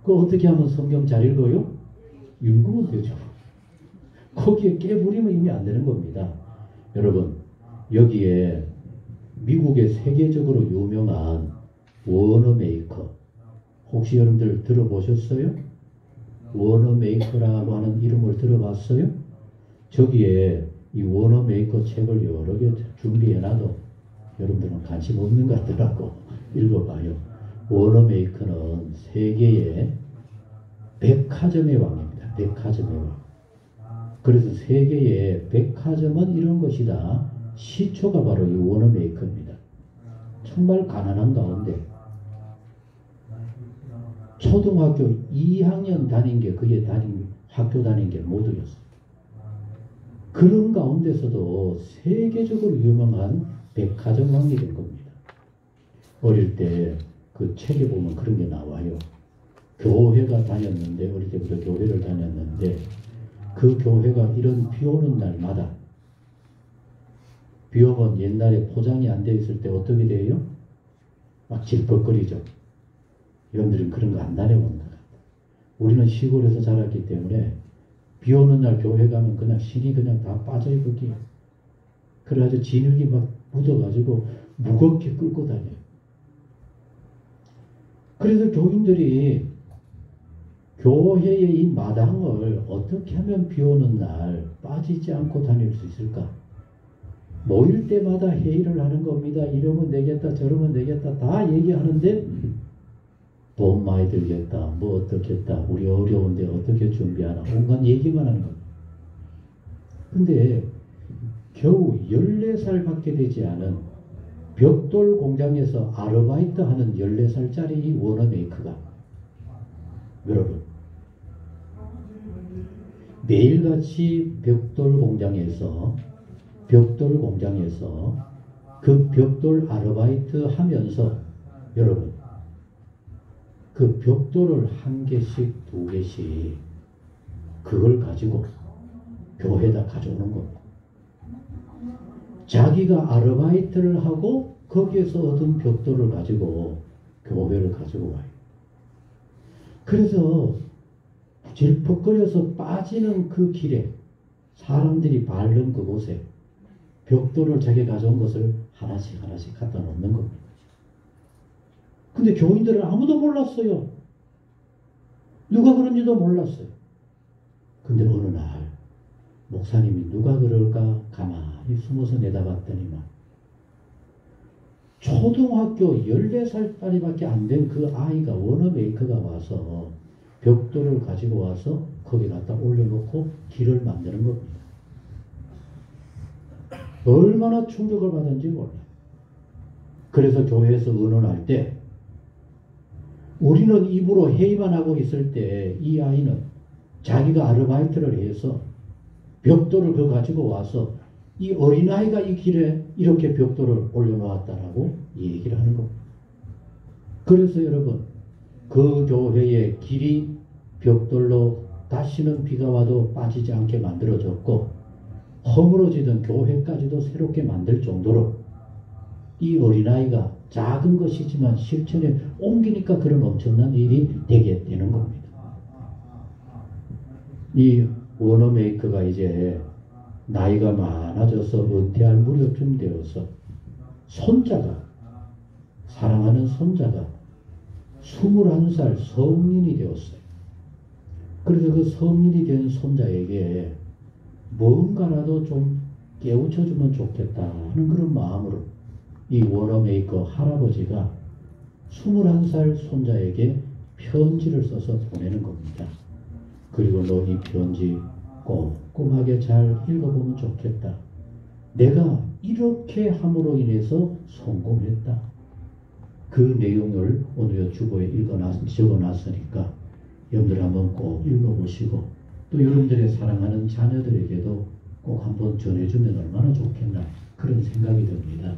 그거 어떻게 하면 성경 잘 읽어요? 읽으면 되죠. 거기에 깨부리면 이미 안 되는 겁니다. 여러분, 여기에 미국의 세계적으로 유명한 워너메이커, 혹시 여러분들 들어보셨어요? 워너메이커라고 하는 이름을 들어봤어요? 저기에 이 워너메이커 책을 여러 개 준비해놔도 여러분들은 관심 없는 것 같더라고. 읽어봐요. 워너메이커는 세계의 백화점의 왕입니다. 백화점의 왕. 그래서 세계의 백화점은 이런 것이다. 시초가 바로 이 워너메이커입니다. 정말 가난한 가운데 초등학교 2학년 다닌 게 그게 학교 다닌 게 모두였어요. 그런 가운데서도 세계적으로 유명한 백화점 왕이 된 겁니다. 어릴 때 그 책에 보면 그런 게 나와요. 교회가 다녔는데, 어릴 때부터 교회를 다녔는데 그 교회가 이런 비 오는 날마다, 비 오면 옛날에 포장이 안 돼 있을 때 어떻게 돼요? 막 질퍽거리죠. 여러분들은 그런 거 안 다녀본 것 같아요. 우리는 시골에서 자랐기 때문에 비 오는 날 교회 가면 그냥 신이 그냥 다 빠져요, 거기에. 그래가지고 진흙이 막 묻어가지고 무겁게 끌고 다녀요. 그래서 교인들이 교회의 이 마당을 어떻게 하면 비 오는 날 빠지지 않고 다닐 수 있을까? 모일 때마다 회의를 하는 겁니다. 이러면 되겠다, 저러면 되겠다, 다 얘기하는데 돈 많이 들겠다, 뭐 어떻겠다, 우리 어려운데 어떻게 준비하나, 온갖 얘기만 하는 겁니다. 근데 겨우 14살밖에 되지 않은 벽돌 공장에서 아르바이트 하는 14살짜리 이 워너메이커가, 여러분, 매일같이 벽돌 공장에서 그 벽돌 아르바이트 하면서, 여러분, 그 벽돌을 1개씩 2개씩 그걸 가지고 교회에다 가져오는 겁니다. 자기가 아르바이트를 하고 거기에서 얻은 벽돌을 가지고 교회를 가지고 와요. 그래서 질퍽거려서 빠지는 그 길에, 사람들이 밟는 그곳에 벽돌을 자기가 가져온 것을 하나씩 갖다 놓는 겁니다. 근데 교인들은 아무도 몰랐어요. 누가 그런지도 몰랐어요. 근데 어느 날 목사님이 누가 그럴까 가만히 숨어서 내다봤더니만 초등학교 14살짜리밖에 안 된 그 아이가, 워너메이커가 와서 벽돌을 가지고 와서 거기 갖다 올려놓고 길을 만드는 겁니다. 얼마나 충격을 받은지 몰라요. 그래서 교회에서 의논할 때, 우리는 입으로 회의만 하고 있을 때 이 아이는 자기가 아르바이트를 해서 벽돌을 그 가지고 와서 이 어린아이가 이 길에 이렇게 벽돌을 올려놓았다라고 얘기를 하는 겁니다. 그래서 여러분, 그 교회의 길이 벽돌로 다시는 비가 와도 빠지지 않게 만들어졌고, 허물어지던 교회까지도 새롭게 만들 정도로 이 어린아이가 작은 것이지만 실천에 옮기니까 그런 엄청난 일이 되게 되는 겁니다. 이 워너메이커가 이제 나이가 많아져서 은퇴할 무렵쯤 되어서 사랑하는 손자가 21살 성인이 되었어요. 그래서 그 성인이 된 손자에게 뭔가라도 좀 깨우쳐주면 좋겠다 하는 그런 마음으로 이 워너메이커 할아버지가 21살 손자에게 편지를 써서 보내는 겁니다. 그리고 너 이 편지 꼼꼼하게 잘 읽어보면 좋겠다. 내가 이렇게 함으로 인해서 성공했다. 그 내용을 오늘 주보에 적어놨으니까 여러분들 한번 꼭 읽어보시고 또 여러분들의 사랑하는 자녀들에게도 꼭 한번 전해주면 얼마나 좋겠나 그런 생각이 듭니다.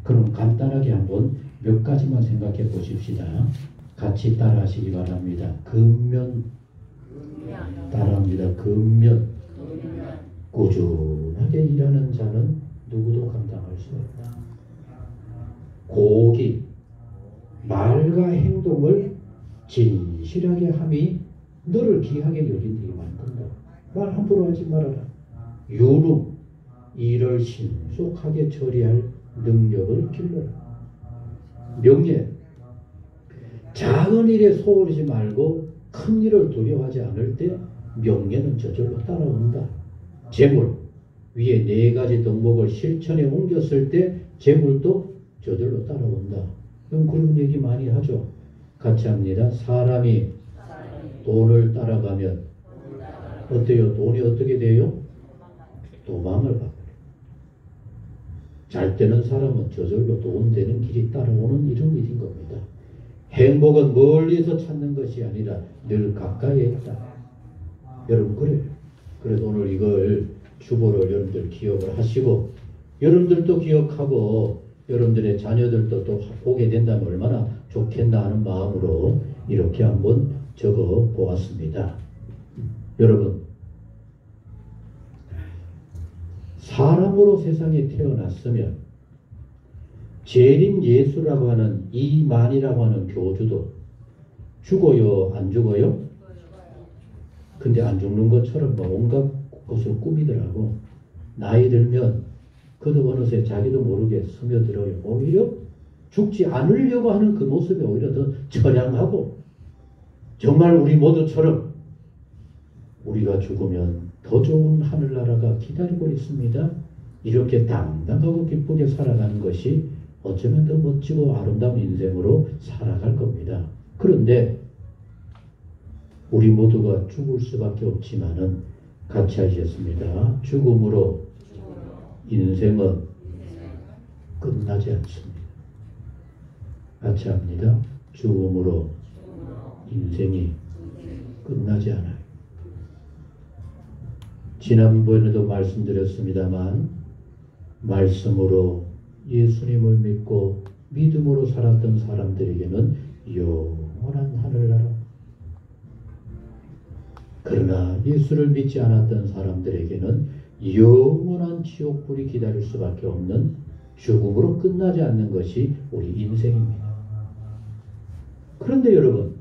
그럼 간단하게 한번 몇 가지만 생각해 보십시다. 같이 따라 하시기 바랍니다. 근면 따라합니다. 근면 꾸준하게 일하는 자는 누구도 감당할 수 없다. 고기 말과 행동을 진실하게 함이 너를 귀하게 여긴다고 만든다. 말 함부로 하지 말아라. 유능 일을 신속하게 처리할 능력을 길러라. 명예 작은 일에 소홀하지 말고 큰 일을 두려워하지 않을 때 명예는 저절로 따라온다. 재물 위에 4가지 덕목을 실천에 옮겼을 때 재물도 저절로 따라온다. 그런 얘기 많이 하죠. 같이 합니다. 사람이 돈을 따라가면 어때요? 돈이 어떻게 돼요? 도망을 가버려요. 잘 되는 사람은 저절로 돈 되는 길이 따라오는 이런 일인 겁니다. 행복은 멀리서 찾는 것이 아니라 늘 가까이에 있다. 여러분 그래요. 그래서 오늘 이걸 주보를 여러분들 기억을 하시고 여러분들도 기억하고 여러분들의 자녀들도 또 보게 된다면 얼마나 좋겠나 하는 마음으로 이렇게 한번 적어 보았습니다. 여러분 사람으로 세상에 태어났으면 재림 예수라고 하는 이만이라고 하는 교주도 죽어요? 안 죽어요? 근데 안 죽는 것처럼 뭐 온갖 것을 꾸미더라고. 나이 들면 그도 어느새 자기도 모르게 스며들어요. 오히려 죽지 않으려고 하는 그 모습이 오히려 더 처량하고 정말 우리 모두처럼 우리가 죽으면 더 좋은 하늘나라가 기다리고 있습니다. 이렇게 당당하고 기쁘게 살아가는 것이 어쩌면 더 멋지고 아름다운 인생으로 살아갈 겁니다. 그런데 우리 모두가 죽을 수밖에 없지만은 같이 하셨습니다. 죽음으로 인생은 끝나지 않습니다. 같이 합니다. 죽음으로 인생이 끝나지 않아요. 지난번에도 말씀드렸습니다만 말씀으로 예수님을 믿고 믿음으로 살았던 사람들에게는 영원한 하늘나라, 그러나 예수를 믿지 않았던 사람들에게는 영원한 지옥불이 기다릴 수밖에 없는 죽음으로 끝나지 않는 것이 우리 인생입니다. 그런데 여러분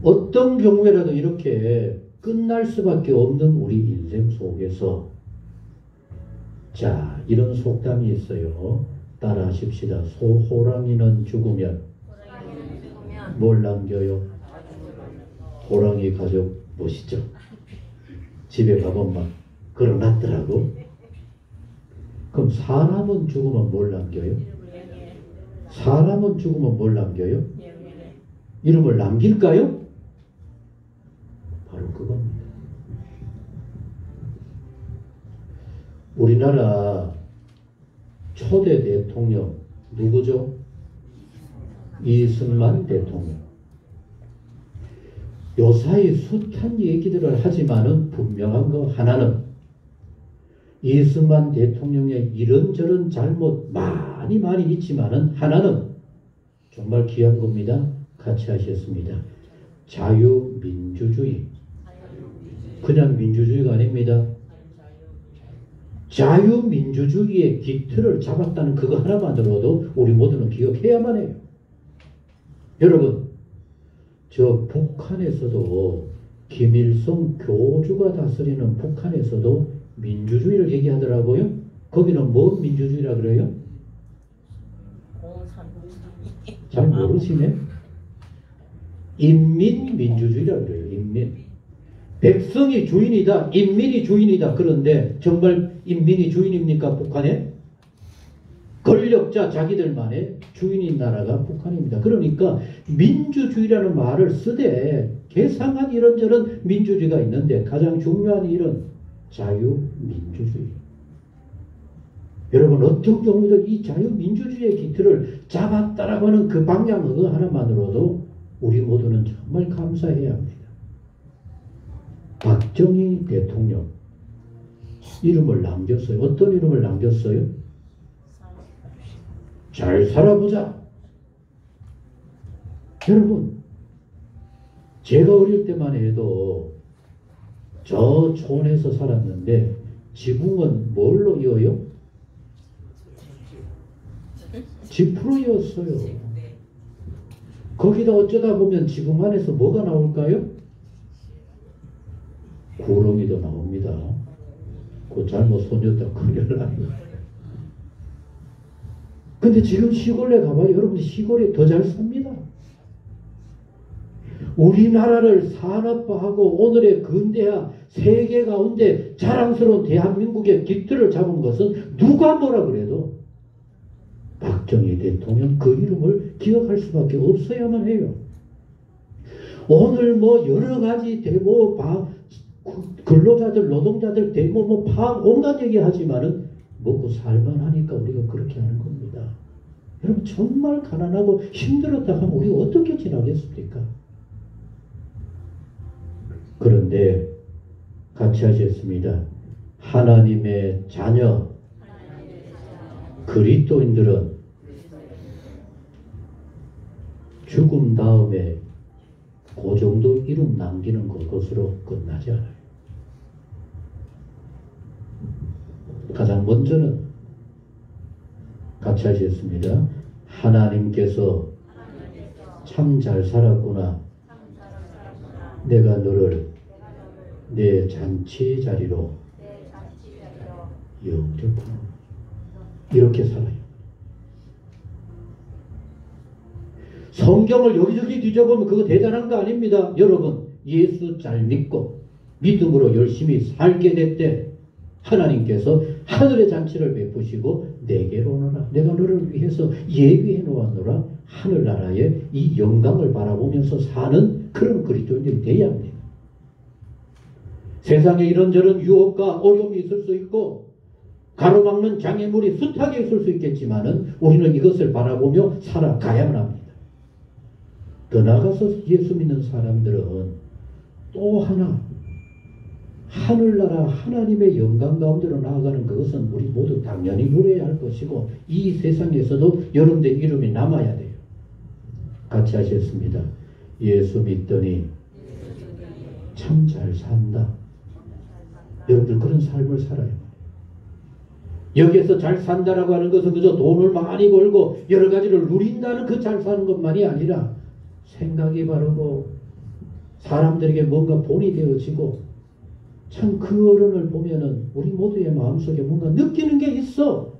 어떤 경우에라도 이렇게 끝날 수밖에 없는 우리 인생 속에서 자 이런 속담이 있어요. 따라 하십시다. 호랑이는 죽으면 뭘 남겨요? 호랑이 가족 보시죠. 집에 가보면 막 걸어놨더라고. 그럼 사람은 죽으면 뭘 남겨요? 사람은 죽으면 뭘 남겨요? 이름을 남길까요? 바로 그겁니다. 우리나라 초대 대통령 누구죠? 이승만 대통령. 요사이 숱한 얘기들을 하지만은 분명한 거 하나는 이승만 대통령의 이런저런 잘못 많이 있지만은 하나는 정말 귀한 겁니다. 같이 하셨습니다. 자유민주주의. 그냥 민주주의가 아닙니다. 자유민주주의의 기틀을 잡았다는 그거 하나만으로도 우리 모두는 기억해야만 해요. 여러분 저 북한에서도 김일성 교주가 다스리는 북한에서도 민주주의를 얘기하더라고요. 거기는 뭔 민주주의라 그래요? 잘 모르시네. 인민민주주의라고 그래요. 인민. 백성이 주인이다. 인민이 주인이다. 그런데 정말 인민이 주인입니까? 북한에? 권력자 자기들만의 주인인 나라가 북한입니다. 그러니까 민주주의라는 말을 쓰되 개상한 이런저런 민주주의가 있는데 가장 중요한 일은 자유민주주의. 여러분 어떤 경우든 이 자유민주주의의 기틀을 잡았다라고 하는 그 방향 그거 하나만으로도 우리 모두는 정말 감사해야 합니다. 박정희 대통령 이름을 남겼어요. 어떤 이름을 남겼어요? 잘 살아보자. 여러분 제가 어릴 때만 해도 저 촌에서 살았는데 지붕은 뭘로 이어요? 지프로이었어요. 거기다 어쩌다 보면 지붕 안에서 뭐가 나올까요? 구렁이도 나옵니다. 그 잘못 손렸다 큰일 나요. 근데 지금 시골에 가봐요. 여러분 시골에 더 잘 삽니다. 우리나라를 산업화하고 오늘의 근대화 세계 가운데 자랑스러운 대한민국의 깃들을 잡은 것은 누가 뭐라 그래도 박정희 대통령 그 이름을 기억할 수밖에 없어야만 해요. 오늘 뭐 여러 가지 데모 근로자들 노동자들 데모 온갖 얘기 하지만은 먹고 살만 하니까 우리가 그렇게 하는 겁니다. 여러분 정말 가난하고 힘들었다 하면 우리가 어떻게 지나겠습니까? 그런데 같이 하셨습니다. 하나님의 자녀 그리스도인들은 죽음 다음에 그 정도 이름 남기는 것으로 끝나지 않아요. 가장 먼저는 같이 하셨습니다. 하나님께서 참 잘 살았구나. 내가 너를 내 잔치 자리로 영접하노라. 이렇게 살아요. 성경을 여기저기 뒤져보면 그거 대단한 거 아닙니다. 여러분 예수 잘 믿고 믿음으로 열심히 살게 됐대 하나님께서 하늘의 잔치를 베푸시고 내게로 오너라. 내가 너를 위해서 예비해 놓았노라. 하늘나라의 이 영광을 바라보면서 사는 그런 그리스도인들이 되어야 합니다. 세상에 이런저런 유혹과 어려움이 있을 수 있고 가로막는 장애물이 숱하게 있을 수 있겠지만은 우리는 이것을 바라보며 살아가야만 합니다. 더 나아가서 예수 믿는 사람들은 또 하나 하늘나라 하나님의 영광 가운데로 나아가는 그것은 우리 모두 당연히 누려야 할 것이고 이 세상에서도 여러분들 이름이 남아야 돼요. 같이 하셨습니다. 예수 믿더니 참 잘 산다. 여러분들 그런 삶을 살아요. 여기에서 잘 산다라고 하는 것은 그저 돈을 많이 벌고 여러 가지를 누린다는 그 잘 사는 것만이 아니라 생각이 바르고 사람들에게 뭔가 본이 되어지고 참 그 어른을 보면은 우리 모두의 마음속에 뭔가 느끼는 게 있어.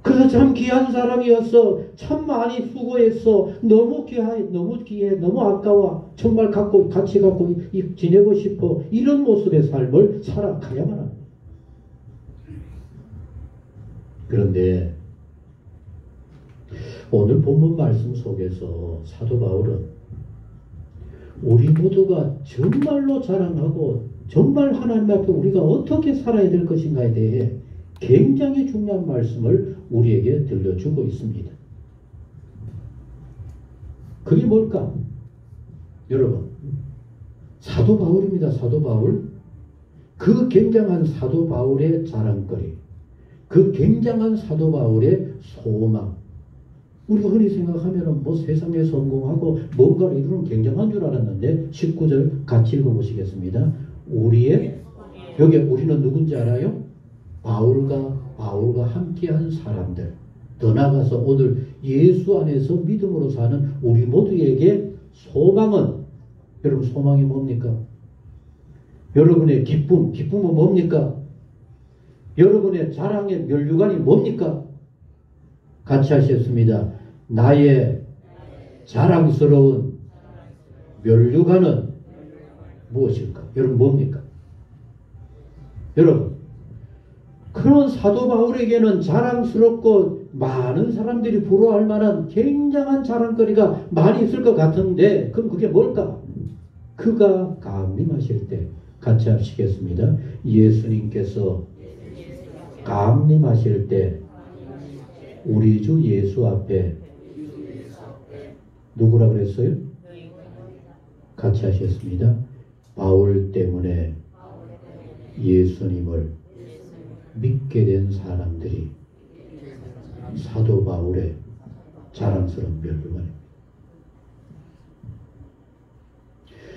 그래서 참 귀한 사람이었어. 참 많이 수고했어. 너무 귀해, 너무 아까워. 정말 같이 갖고 지내고 싶어. 이런 모습의 삶을 살아가야만 합니다. 그런데 오늘 본문 말씀 속에서 사도 바울은 우리 모두가 정말로 자랑하고 정말 하나님 앞에 우리가 어떻게 살아야 될 것인가에 대해 굉장히 중요한 말씀을 우리에게 들려주고 있습니다. 그게 뭘까? 여러분 사도 바울입니다. 사도 바울. 그 굉장한 사도 바울의 자랑거리, 그 굉장한 사도 바울의 소망. 우리가 흔히 생각하면 뭐 세상에 성공하고 뭔가를 이루는 굉장한 줄 알았는데 19절 같이 읽어보시겠습니다. 여기 우리는 누군지 알아요? 바울과 함께한 사람들. 더 나아가서 오늘 예수 안에서 믿음으로 사는 우리 모두에게 소망은, 여러분 소망이 뭡니까? 여러분의 기쁨은 뭡니까? 여러분의 자랑의 면류관이 뭡니까? 같이 하셨습니다. 나의 자랑스러운 면류관은 무엇일까? 여러분 뭡니까? 여러분 그런 사도 바울에게는 자랑스럽고 많은 사람들이 부러워할 만한 굉장한 자랑거리가 많이 있을 것 같은데 그럼 그게 뭘까? 그가 강림하실 때 같이 하시겠습니다. 예수님께서 강림하실 때 우리 주 예수 앞에 누구라 그랬어요? 같이 하셨습니다. 바울 때문에 예수님을 믿게 된 사람들이 사도 바울의 자랑스러운 면류관입니다.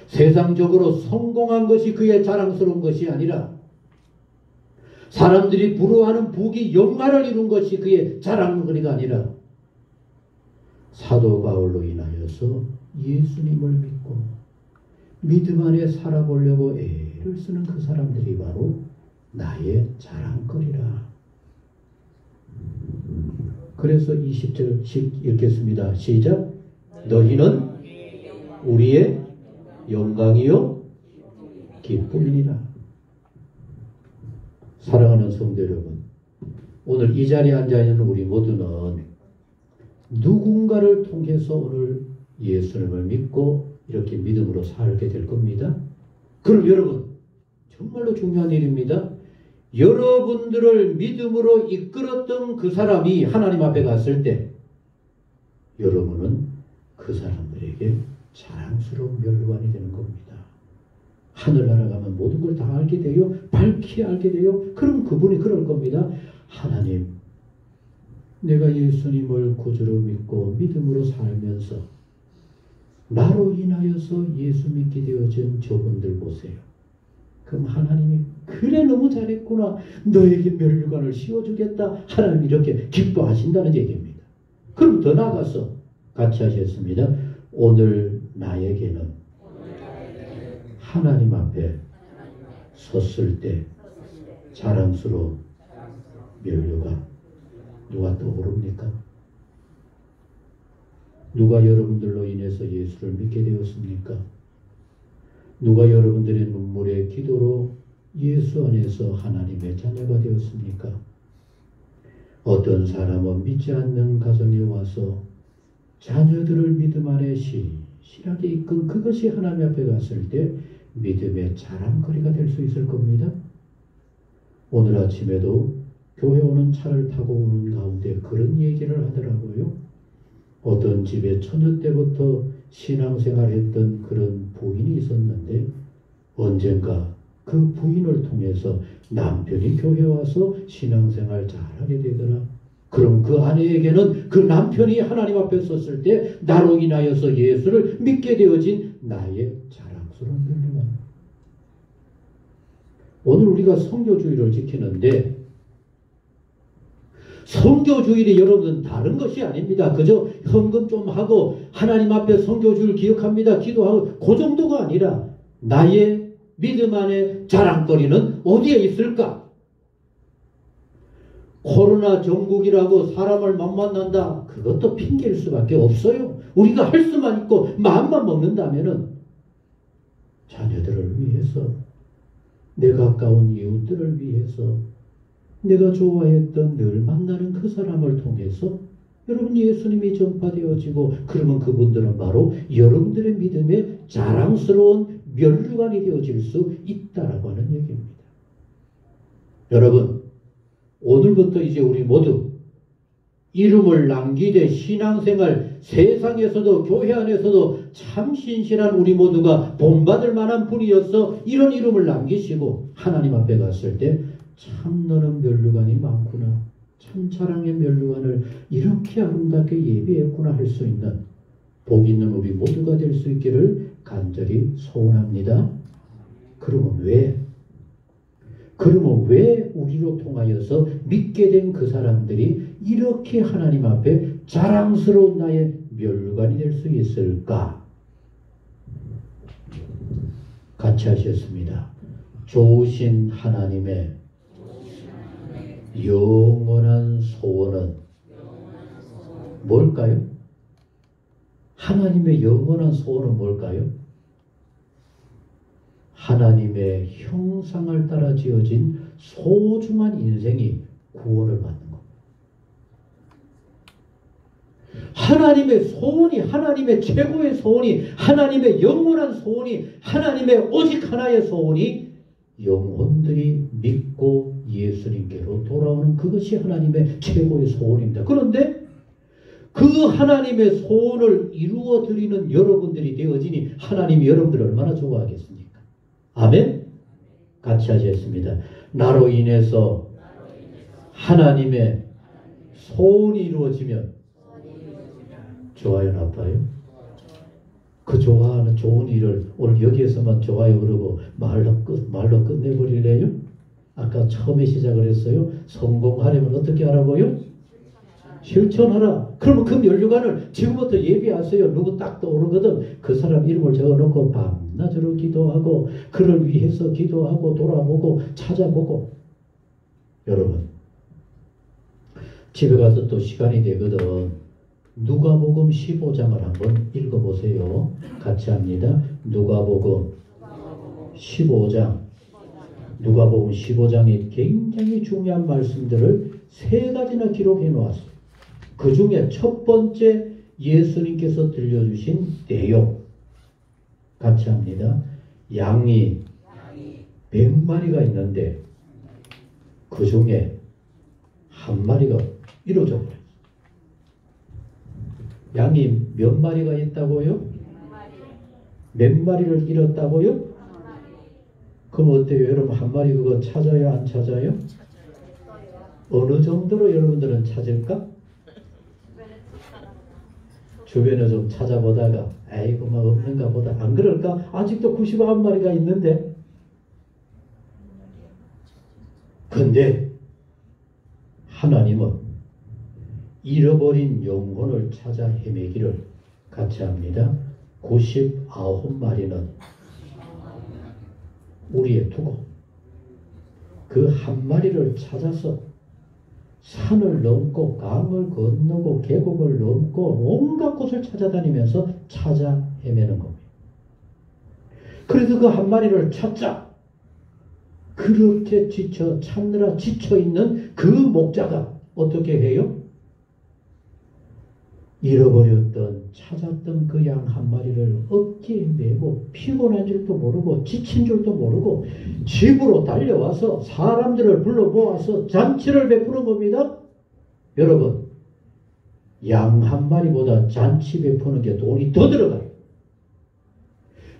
세상적으로 성공한 것이 그의 자랑스러운 것이 아니라 사람들이 부러워하는 부귀 영화를 이룬 것이 그의 자랑거리가 아니라 사도 바울로 인하여서 예수님을 믿고 믿음 안에 살아보려고 애를 쓰는 그 사람들이 바로 나의 자랑거리라. 그래서 20절 읽겠습니다. 시작. 너희는 우리의 영광이요 기쁨이니라. 사랑하는 성도 여러분, 오늘 이 자리에 앉아있는 우리 모두는 누군가를 통해서 오늘 예수님을 믿고 이렇게 믿음으로 살게 될 겁니다. 그럼 여러분 정말로 중요한 일입니다. 여러분들을 믿음으로 이끌었던 그 사람이 하나님 앞에 갔을 때 여러분은 그 사람들에게 자랑스러운 면류관이 되는 겁니다. 하늘나라 가면 모든 걸 다 알게 돼요. 밝히 알게 돼요. 그럼 그분이 그럴 겁니다. 하나님, 내가 예수님을 구주로 믿고 믿음으로 살면서 나로 인하여서 예수 믿게 되어진 저분들 보세요. 그럼 하나님이 그래 너무 잘했구나. 너에게 면류관을 씌워주겠다. 하나님 이렇게 기뻐하신다는 얘기입니다. 그럼 더 나아가서 같이 하셨습니다. 오늘 나에게는 하나님 앞에 섰을 때 자랑스러운 면류관 누가 떠오릅니까? 누가 여러분들로 인해서 예수를 믿게 되었습니까? 누가 여러분들의 눈물의 기도로 예수 안에서 하나님의 자녀가 되었습니까? 어떤 사람은 믿지 않는 가정에 와서 자녀들을 믿음 안에 실하게 이끈 그것이 하나님 앞에 갔을 때 믿음의 자랑거리가 될 수 있을 겁니다. 오늘 아침에도 교회 오는 차를 타고 오는 가운데 그런 얘기를 하더라고요. 어떤 집에 처녀 때부터 신앙생활했던 그런 부인이 있었는데 언젠가 그 부인을 통해서 남편이 교회 와서 신앙생활 잘하게 되더라. 그럼 그 아내에게는 그 남편이 하나님 앞에 섰을 때 나로 인하여서 예수를 믿게 되어진 나의 자랑스러운 면류관. 오늘 우리가 성교주의를 지키는데 성교주일이 여러분 다른 것이 아닙니다. 그저 헌금 좀 하고 하나님 앞에 성교주일 기억합니다. 기도하고 그 정도가 아니라 나의 믿음 안에 자랑거리는 어디에 있을까? 코로나 전국이라고 사람을 못 만난다. 그것도 핑계일 수밖에 없어요. 우리가 할 수만 있고 마음만 먹는다면은 자녀들을 위해서 내 가까운 이웃들을 위해서 내가 좋아했던 늘 만나는 그 사람을 통해서 여러분 예수님이 전파되어지고 그러면 그분들은 바로 여러분들의 믿음의 자랑스러운 면류관이 되어질 수 있다라고 하는 얘기입니다. 여러분 오늘부터 이제 우리 모두 이름을 남기되 신앙생활 세상에서도 교회 안에서도 참 신실한 우리 모두가 본받을 만한 분이어서 이런 이름을 남기시고 하나님 앞에 갔을 때 참 너는 면류관이 많구나. 참 자랑의 면류관을 이렇게 아름답게 예비했구나 할 수 있는 복 있는 우리 모두가 될 수 있기를 간절히 소원합니다. 그러면 왜 우리로 통하여서 믿게 된 그 사람들이 이렇게 하나님 앞에 자랑스러운 나의 면류관이 될 수 있을까? 같이 하셨습니다. 좋으신 하나님의 영원한 소원은 뭘까요? 하나님의 영원한 소원은 뭘까요? 하나님의 형상을 따라 지어진 소중한 인생이 구원을 받는 것. 하나님의 소원이, 하나님의 최고의 소원이, 하나님의 영원한 소원이, 하나님의 오직 하나의 소원이 영혼들이 믿고 예수님께로 돌아오는 그것이 하나님의 최고의 소원입니다. 그런데 그 하나님의 소원을 이루어 드리는 여러분들이 되어지니 하나님이 여러분들을 얼마나 좋아하겠습니까? 아멘? 같이 하셨습니다. 나로 인해서 하나님의 소원이 이루어지면 좋아요, 나빠요? 그 좋아하는 좋은 일을 오늘 여기에서만 좋아요 그러고 말로 끝내버릴래요? 아까 처음에 시작을 했어요. 성공하려면 어떻게 하라고요? 실천하라. 그러면 그 면류관을 지금부터 예비하세요. 누구 딱 떠오르거든. 그 사람 이름을 적어놓고 밤낮으로 기도하고 그를 위해서 기도하고 돌아보고 찾아보고. 여러분 집에 가서 또 시간이 되거든. 누가복음 15장을 한번 읽어보세요. 같이 합니다. 누가복음 15장. 누가복음 15장에 굉장히 중요한 말씀들을 3가지나 기록해 놓았어요. 그 중에 첫 번째 예수님께서 들려주신 내용 같이 합니다. 양이 100마리가 있는데 그 중에 한 마리가 잃어져 버렸어요. 양이 몇 마리가 있다고요? 몇 마리를 잃었다고요? 그럼 어때요? 여러분 한 마리 그거 찾아요? 안 찾아요? 어느 정도로 여러분들은 찾을까? 주변에 좀 찾아보다가 아이고 막 없는가 보다. 안 그럴까? 아직도 99마리가 있는데. 근데 하나님은 잃어버린 영혼을 찾아 헤매기를 같이 합니다. 99마리는 우리에 두고 그 한 마리를 찾아서 산을 넘고 강을 건너고 계곡을 넘고 온갖 곳을 찾아다니면서 찾아 헤매는 겁니다. 그래서 그 한 마리를 찾자. 그렇게 찾느라 지쳐있는 그 목자가 어떻게 해요? 잃어버렸던 찾았던 그 양 한 마리를 어깨에 메고 피곤한 줄도 모르고 지친 줄도 모르고 집으로 달려와서 사람들을 불러 모아서 잔치를 베푸는 겁니다. 여러분 양 한 마리보다 잔치 베푸는 게 돈이 더 들어가요.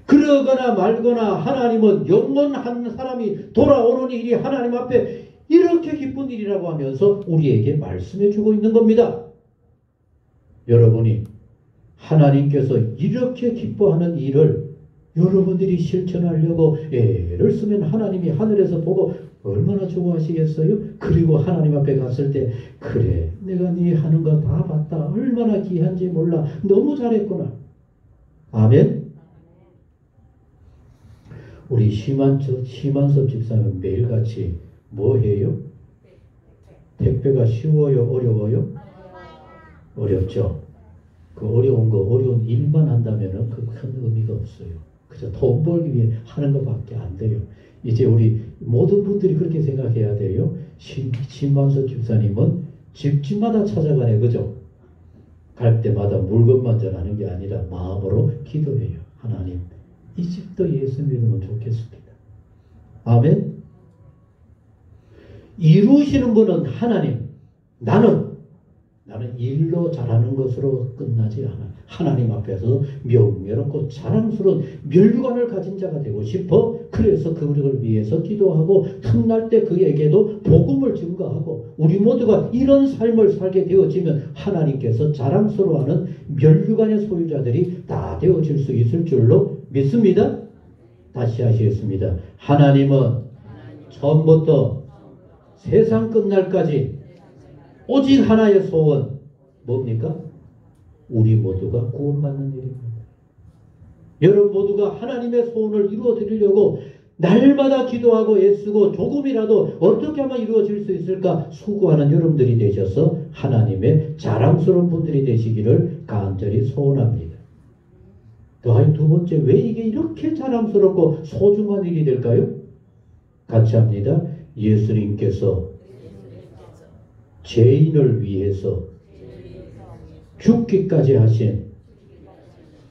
그러거나 말거나 하나님은 영원 한 사람이 돌아오는 일이 하나님 앞에 이렇게 기쁜 일이라고 하면서 우리에게 말씀해 주고 있는 겁니다. 여러분이 하나님께서 이렇게 기뻐하는 일을 여러분들이 실천하려고 애를 쓰면 하나님이 하늘에서 보고 얼마나 좋아하시겠어요? 그리고 하나님 앞에 갔을 때 그래 내가 네 하는 거 다 봤다. 얼마나 귀한지 몰라. 너무 잘했구나. 아멘. 우리 심한섭 집사는 매일같이 뭐 해요? 택배가 쉬워요? 어려워요? 어렵죠. 그 어려운 일만 한다면 그 큰 의미가 없어요. 그저 돈 벌기 위해 하는 것밖에 안 돼요. 이제 우리 모든 분들이 그렇게 생각해야 돼요. 심만석 집사님은 집집마다 찾아가네. 그죠? 갈 때마다 물건만 전하는 게 아니라 마음으로 기도해요. 하나님, 이 집도 예수 믿으면 좋겠습니다. 아멘. 이루시는 분은 하나님. 나는 일로 잘하는 것으로 끝나지 않아. 하나님 앞에서 명예롭고 자랑스러운 면류관을 가진 자가 되고 싶어. 그래서 그를 위해서 기도하고 틈날 때 그에게도 복음을 증거하고 우리 모두가 이런 삶을 살게 되어지면 하나님께서 자랑스러워하는 면류관의 소유자들이 다 되어질 수 있을 줄로 믿습니다. 다시 하시겠습니다. 하나님은 처음부터 세상 끝날까지 오직 하나의 소원 뭡니까? 우리 모두가 구원받는 일입니다. 여러분 모두가 하나님의 소원을 이루어 드리려고 날마다 기도하고 애쓰고 조금이라도 어떻게 하면 이루어질 수 있을까 수고하는 여러분들이 되셔서 하나님의 자랑스러운 분들이 되시기를 간절히 소원합니다. 더하기 두 번째, 왜 이게 이렇게 자랑스럽고 소중한 일이 될까요? 같이 합니다. 예수님께서 죄인을 위해서 죽기까지 하신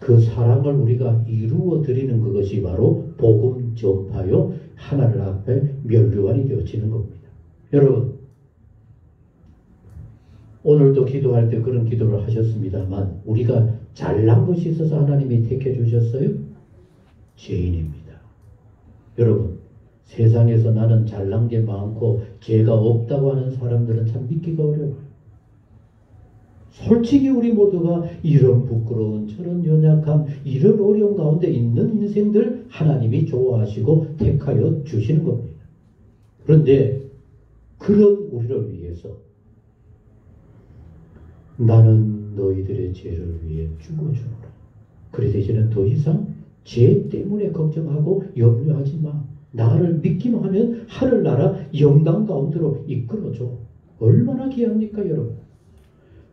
그 사랑을 우리가 이루어 드리는 그것이 바로 복음 전파요, 하나님 앞에 면류관이 되어지는 겁니다. 여러분, 오늘도 기도할 때 그런 기도를 하셨습니다만 우리가 잘난 것이 있어서 하나님이 택해 주셨어요? 죄인입니다. 여러분, 세상에서 나는 잘난 게 많고 죄가 없다고 하는 사람들은 참 믿기가 어려워요. 솔직히 우리 모두가 이런 부끄러운, 저런 연약함, 이런 어려움 가운데 있는 인생들 하나님이 좋아하시고 택하여 주시는 겁니다. 그런데 그런 우리를 위해서 나는 너희들의 죄를 위해 죽어주노라. 그래서 이제는 더 이상 죄 때문에 걱정하고 염려하지 마. 나를 믿기만 하면 하늘나라 영광 가운데로 이끌어줘. 얼마나 귀합니까, 여러분?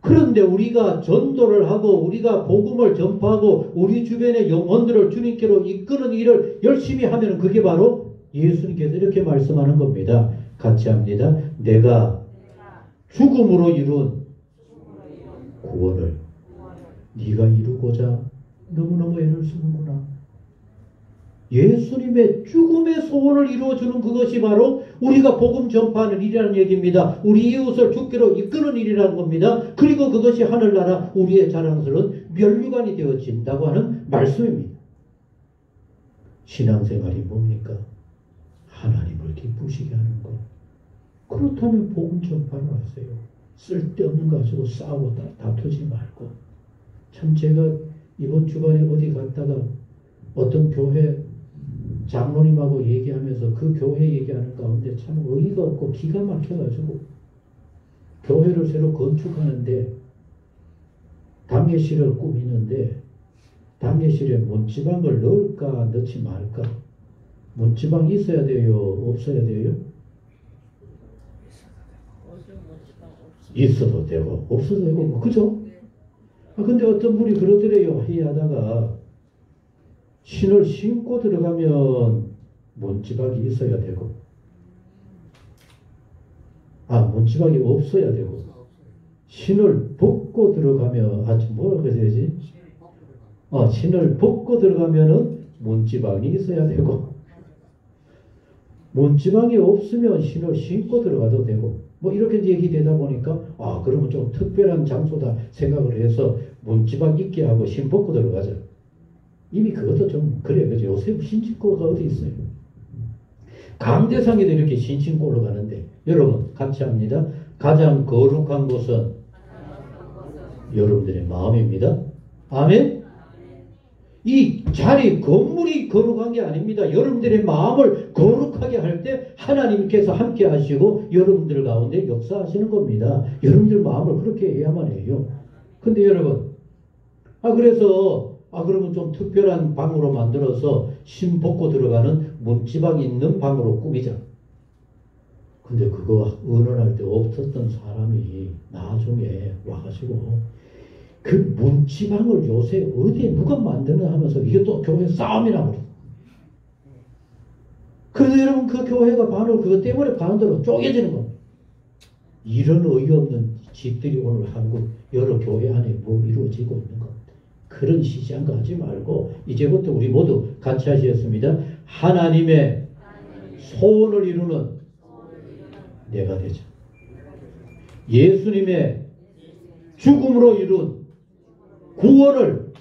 그런데 우리가 전도를 하고 우리가 복음을 전파하고 우리 주변의 영혼들을 주님께로 이끄는 일을 열심히 하면 그게 바로 예수님께서 이렇게 말씀하는 겁니다. 같이 합니다. 내가 죽음으로 이룬 구원을 네가 이루고자 너무너무 애를 쓰는구나. 예수님의 죽음의 소원을 이루어주는 그것이 바로 우리가 복음 전파하는 일이라는 얘기입니다. 우리 이웃을 죽기로 이끄는 일이라는 겁니다. 그리고 그것이 하늘나라 우리의 자랑스러운 면류관이 되어진다고 하는 말씀입니다. 신앙생활이 뭡니까? 하나님을 기쁘시게 하는 것. 그렇다면 복음 전파를 하세요. 쓸데없는 거 가지고 싸우고 다투지 말고. 참 제가 이번 주간에 어디 갔다가 어떤 교회 장로님하고 얘기하면서 그 교회 얘기하는 가운데 참 의의가 없고 기가 막혀가지고 교회를 새로 건축하는데 당례실을 꾸미는데 당례실에 문지방을 넣을까 넣지 말까. 문지방 있어야 돼요? 없어야 돼요? 있어도 되고 없어도 되고 뭐 그죠? 근데 어떤 분이 그러더래요. 회의하다가 신을 신고 들어가면 문지방이 있어야 되고 문지방이 없어야 되고 신을 벗고 들어가면 뭐라고 해야지? 신을 벗고 들어가면은 문지방이 있어야 되고 문지방이 없으면 신을 신고 들어가도 되고 뭐 이렇게 얘기되다 보니까 그러면 좀 특별한 장소다 생각을 해서 문지방 있게 하고 신 벗고 들어가자. 이미 그것도 좀 그래. 그죠? 요새 신신고가 어디 있어요? 강대상에도 이렇게 신신고로 가는데 여러분 같이 합니다. 가장 거룩한 곳은 여러분들의 마음입니다. 아멘? 이 자리, 건물이 거룩한 게 아닙니다. 여러분들의 마음을 거룩하게 할 때 하나님께서 함께 하시고 여러분들 가운데 역사하시는 겁니다. 여러분들 마음을 그렇게 해야만 해요. 근데 여러분, 그러면 좀 특별한 방으로 만들어서 신 벗고 들어가는 문지방 있는 방으로 꾸미자. 근데 그거 의논할 때 없었던 사람이 나중에 와가지고 그 문지방을 요새 어디에 누가 만드나 하면서 이게 또 교회 싸움이라고 그래. 그래서 여러분 그 교회가 바로 그것 때문에 반대로 쪼개지는 겁니다. 이런 어이없는 짓들이 오늘 한국 여러 교회 안에 뭐 이루어지고 있는 겁니다. 그런 시시한 거 하지 말고 이제부터 우리 모두 같이 하시겠습니다. 하나님의 소원을 이루는 내가 되자. 예수님의 죽음으로 이룬 구원을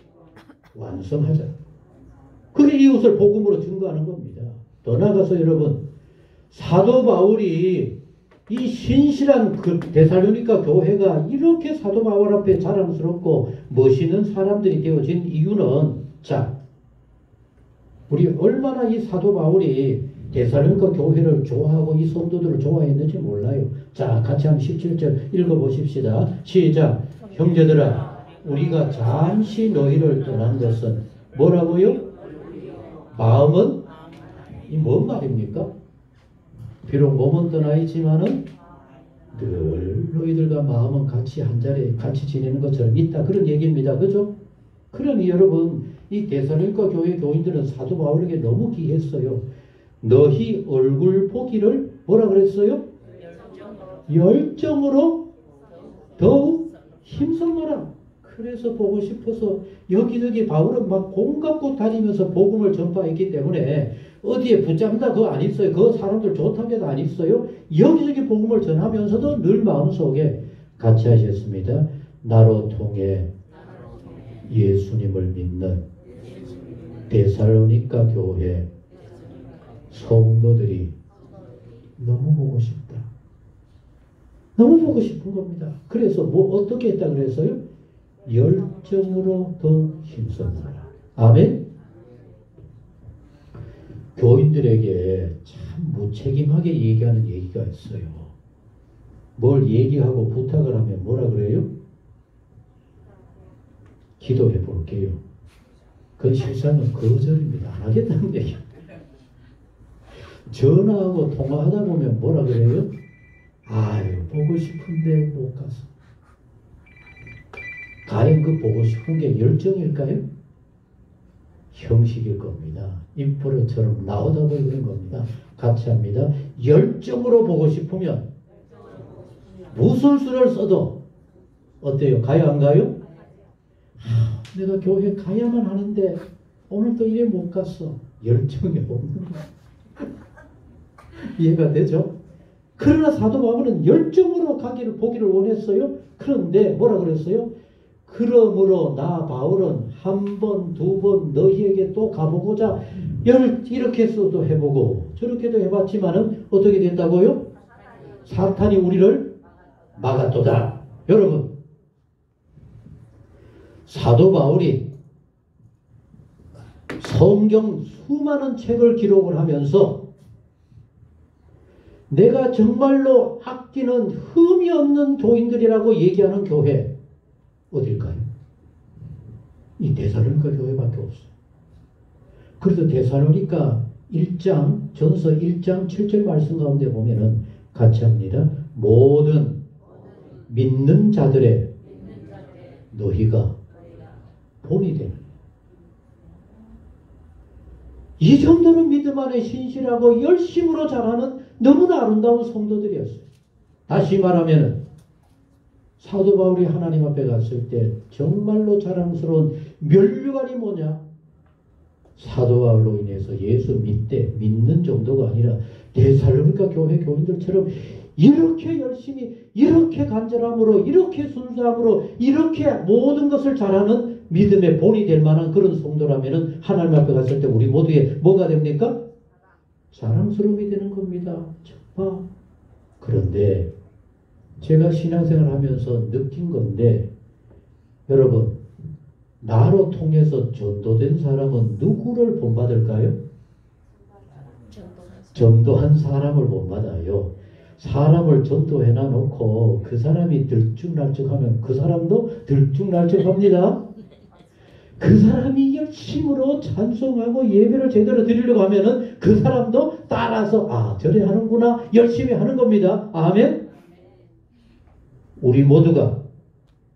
완성하자. 그게 이웃을 복음으로 증거하는 겁니다. 더 나아가서 여러분, 사도 바울이 이 신실한 그 데살로니가 교회가 이렇게 사도 바울 앞에 자랑스럽고 멋있는 사람들이 되어진 이유는 우리 얼마나 이 사도 바울이 데살로니가 교회를 좋아하고 이 성도들을 좋아했는지 몰라요. 같이 한번 17절 읽어보십시다. 시작. 형제들아, 우리가 잠시 너희를 떠난 것은 뭐라고요? 마음은 이 뭔 말입니까? 비록 몸은 떠나 있지만은 늘 너희들과 마음은 같이 한 자리에 같이 지내는 것처럼 있다. 그런 얘기입니다. 그죠? 그러니 여러분 이 데살로니가 교회 교인들은 사도 바울에게 너무 기했어요. 너희 얼굴 보기를 뭐라 그랬어요? 열정으로 더욱 힘써보라. 그래서 보고 싶어서 여기저기 바울은 막 공갖고 다니면서 복음을 전파했기 때문에 어디에 붙잡는다 그거 안 있어요. 그 사람들 좋다는 게도 안 있어요. 여기저기 복음을 전하면서도 늘 마음속에 같이 하셨습니다. 나로 통해 예수님을 믿는 데살로니가 교회 성도들이 너무 보고 싶다. 너무 보고 싶은 겁니다. 그래서 뭐 어떻게 했다 그랬어요? 열정으로 더 힘써보라. 아멘. 교인들에게 참 무책임하게 얘기하는 얘기가 있어요. 뭘 얘기하고 부탁을 하면 뭐라 그래요? 기도해 볼게요. 그건 실상은 거절입니다. 안 하겠다는 얘기야. 전화하고 통화하다 보면 뭐라 그래요? 아유, 보고 싶은데 못 가서. 과연 그 보고 싶은 게 열정일까요? 형식일 겁니다. 인프로처럼 나오다 보이는 겁니다. 같이 합니다. 열정으로 보고 싶으면 무슨 수를 써도 어때요? 가요 안 가요? 내가 교회 가야만 하는데 오늘 또 이래 못 갔어. 열정이 없는 거야. 이해가 되죠? 그러나 사도 바울은 열정으로 가기를 보기를 원했어요. 그런데 뭐라 그랬어요? 그러므로 나 바울은 한 번, 두 번 너희에게 또 가보고자 이렇게 해서도 해보고 저렇게도 해봤지만은 어떻게 된다고요? 사탄이 우리를 막았도다. 여러분, 사도 바울이 성경 수많은 책을 기록을 하면서 내가 정말로 아끼는 흠이 없는 교인들이라고 얘기하는 교회 어딜까요? 이 데살로니가 교회밖에 없어요. 그래서 데살로니가 1장 전서 1장 7절 말씀 가운데 보면은 같이 합니다. 모든 믿는 자들의 너희가 본이 되는 이 정도는 믿음 안에 신실하고 열심으로 잘하는 너무나 아름다운 성도들이었어요. 다시 말하면 사도 바울이 하나님 앞에 갔을 때 정말로 자랑스러운 면류관이 뭐냐? 사도 바울로 인해서 예수 믿는 정도가 아니라 데살로니가 교회 교인들처럼 이렇게 열심히, 이렇게 간절함으로, 이렇게 순수함으로, 이렇게 모든 것을 잘하는 믿음의 본이 될 만한 그런 성도라면 하나님 앞에 갔을 때 우리 모두의 뭐가 됩니까? 자랑스러움이 되는 겁니다. 그런데 제가 신앙생활 하면서 느낀 건데 여러분, 나로 통해서 전도된 사람은 누구를 본받을까요? 전도한 사람을 본받아요. 사람을 전도해 놔놓고 그 사람이 들쭉날쭉하면 그 사람도 들쭉날쭉합니다. 그 사람이 열심으로 찬송하고 예배를 제대로 드리려고 하면은 그 사람도 따라서 저래 하는구나 열심히 하는 겁니다. 아멘. 우리 모두가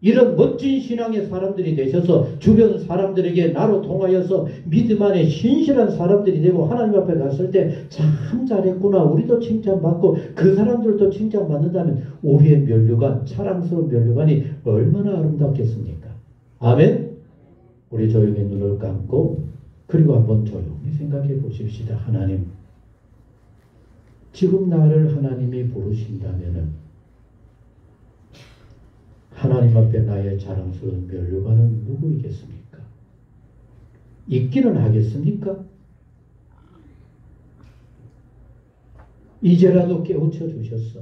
이런 멋진 신앙의 사람들이 되셔서 주변 사람들에게 나로 통하여서 믿음 안에 신실한 사람들이 되고 하나님 앞에 갔을 때 참 잘했구나 우리도 칭찬받고 그 사람들도 칭찬받는다면 우리의 면류관, 자랑스러운 면류관이 얼마나 아름답겠습니까? 아멘. 우리 조용히 눈을 감고 그리고 한번 조용히 생각해 보십시다. 하나님, 지금 나를 하나님이 부르신다면은 하나님 앞에 나의 자랑스러운 면류관은 누구이겠습니까? 있기는 하겠습니까? 이제라도 깨우쳐 주셨어.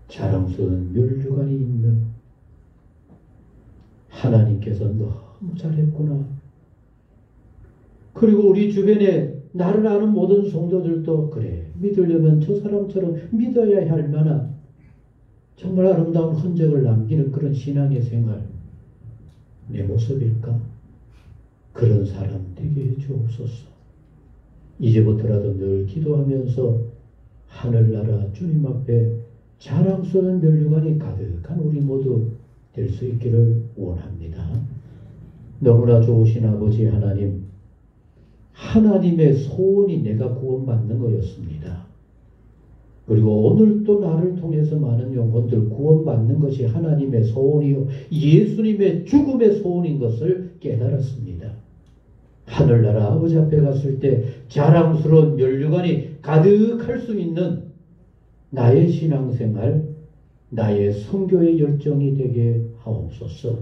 자랑스러운 면류관이 있는 하나님께서 너무 잘했구나. 그리고 우리 주변에 나를 아는 모든 성도들도 그래, 믿으려면 저 사람처럼 믿어야 할 만한 정말 아름다운 흔적을 남기는 그런 신앙의 생활 내 모습일까? 그런 사람 되게 해주옵소서. 이제부터라도 늘 기도하면서 하늘나라 주님 앞에 자랑스러운 면류관이 가득한 우리 모두 될 수 있기를 원합니다. 너무나 좋으신 아버지 하나님, 하나님의 소원이 내가 구원받는 거였습니다. 그리고 오늘 또 나를 통해서 많은 영혼들 구원받는 것이 하나님의 소원이요 예수님의 죽음의 소원인 것을 깨달았습니다. 하늘나라 아버지 앞에 갔을 때 자랑스러운 면류관이 가득할 수 있는 나의 신앙생활, 나의 선교의 열정이 되게 하옵소서.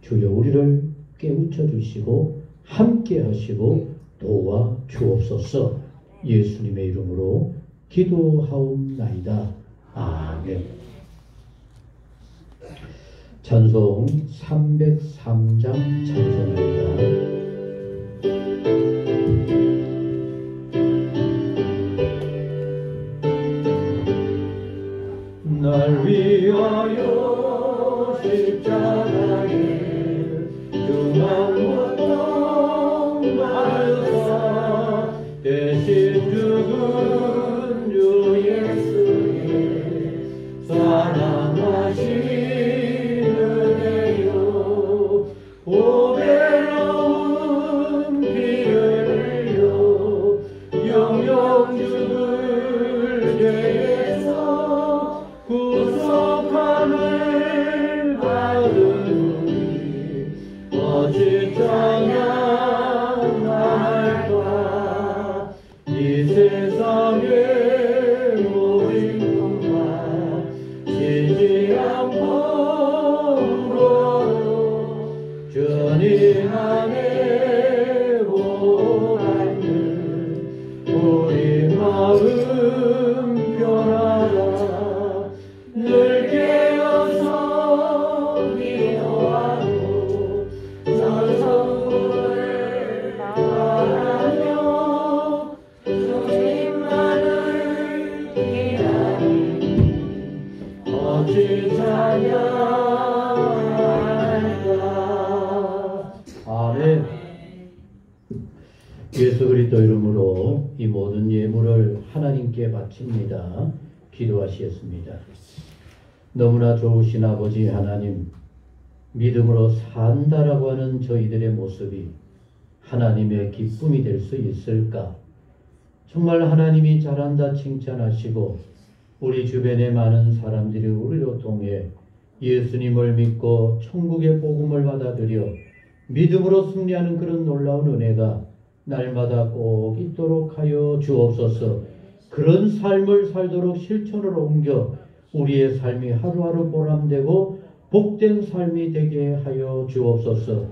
주여 우리를 깨우쳐 주시고 함께 하시고 도와 주옵소서. 예수님의 이름으로 기도하옵나이다. 아멘. 찬송 303장 찬송입니다. 날 위하여 십자가에 중한 고통받으사 대신 죽은 주 예수의 사랑하신 은혜요 오배로운 피를 흘려 영영 죽을 죄에서 구속함을 받으니 어찌 찬양할까. 이 세상의 모든 것과 지지 않고 울어도 주님 안에 오라는 우리 마음 변하라. 늘 깨어서 기도하고 찬송을 바라며 주님만을 기다리니 어찌 찬양할까. 아멘. 예수 그리스도 이름으로 이 모든 예물을 하나님께 바칩니다. 기도하시겠습니다. 너무나 좋으신 아버지 하나님, 믿음으로 산다라고 하는 저희들의 모습이 하나님의 기쁨이 될 수 있을까? 정말 하나님이 잘한다 칭찬하시고 우리 주변의 많은 사람들이 우리로 통해 예수님을 믿고 천국의 복음을 받아들여 믿음으로 승리하는 그런 놀라운 은혜가 날마다 꼭 있도록 하여 주옵소서. 그런 삶을 살도록 실천으로 옮겨 우리의 삶이 하루하루 보람되고 복된 삶이 되게 하여 주옵소서.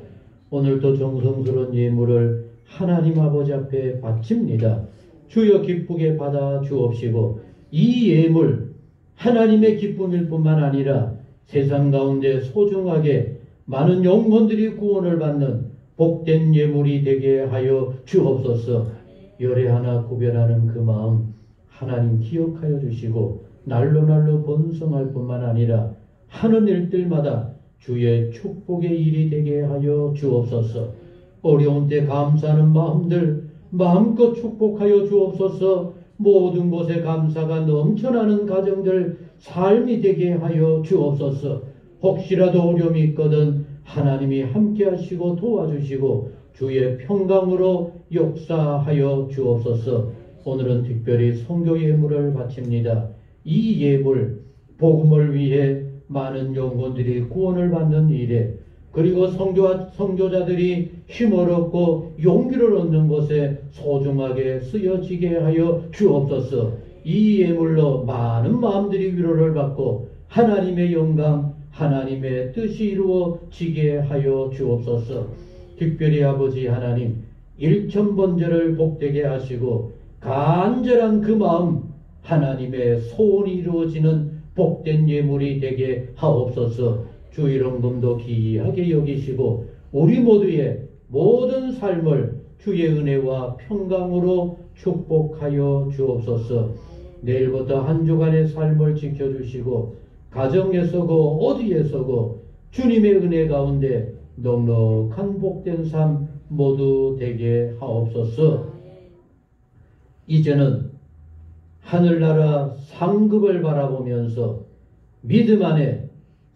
오늘도 정성스러운 예물을 하나님 아버지 앞에 바칩니다. 주여 기쁘게 받아 주옵시고 이 예물 하나님의 기쁨일 뿐만 아니라 세상 가운데 소중하게 많은 영혼들이 구원을 받는 복된 예물이 되게 하여 주옵소서. 열에 하나 구별하는 그 마음 하나님 기억하여 주시고 날로 날로 번성할 뿐만 아니라 하는 일들마다 주의 축복의 일이 되게 하여 주옵소서. 어려운 때 감사하는 마음들 마음껏 축복하여 주옵소서. 모든 곳에 감사가 넘쳐나는 가정들 삶이 되게 하여 주옵소서. 혹시라도 어려움이 있거든 하나님이 함께 하시고 도와주시고 주의 평강으로 역사하여 주옵소서. 오늘은 특별히 선교 예물을 바칩니다. 이 예물 복음을 위해 많은 영혼들이 구원을 받는 일에 그리고 선교자들이 힘을 얻고 용기를 얻는 것에 소중하게 쓰여지게 하여 주옵소서. 이 예물로 많은 마음들이 위로를 받고 하나님의 영광 하나님의 뜻이 이루어지게 하여 주옵소서. 특별히 아버지 하나님 1000번제를 복되게 하시고 간절한 그 마음 하나님의 소원이 이루어지는 복된 예물이 되게 하옵소서. 주 이름금도 기이하게 여기시고 우리 모두의 모든 삶을 주의 은혜와 평강으로 축복하여 주옵소서. 내일부터 한 주간의 삶을 지켜주시고 가정에서고 어디에서고 주님의 은혜 가운데 넉넉한 복된 삶 모두 되게 하옵소서. 이제는 하늘나라 상급을 바라보면서 믿음 안에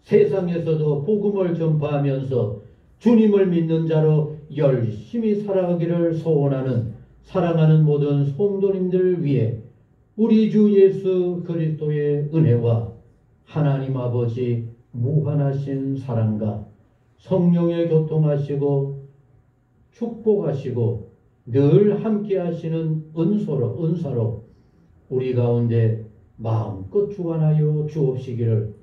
세상에서도 복음을 전파하면서 주님을 믿는 자로 열심히 살아가기를 소원하는 사랑하는 모든 성도님들을 위해 우리 주 예수 그리스도의 은혜와 하나님 아버지 무한하신 사랑과 성령의 교통하시고 축복하시고 늘 함께 하시는 은사로 우리 가운데 마음껏 주관하여 주옵시기를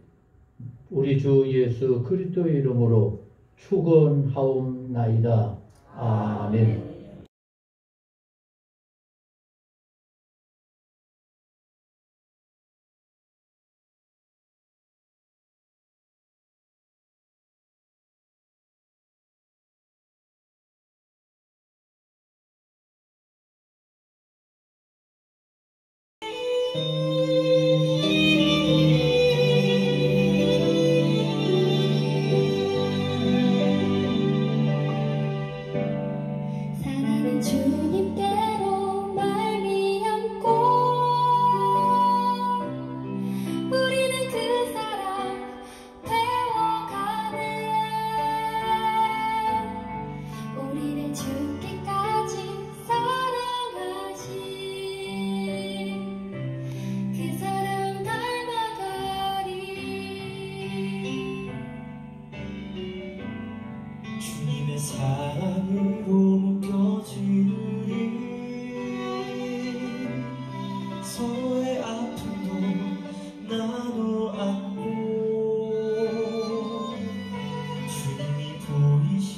우리 주 예수 그리스도의 이름으로 축원하옵나이다. 아멘. 사랑은 주님께로 말미암고 우리는 그 사랑 배워가네. 우리를 죽기까지 사랑하신 그 사랑 닮아가리. 주님의 사랑으로 묶여지리. 서로의 아픔도 나눠 안고 주님이 보이신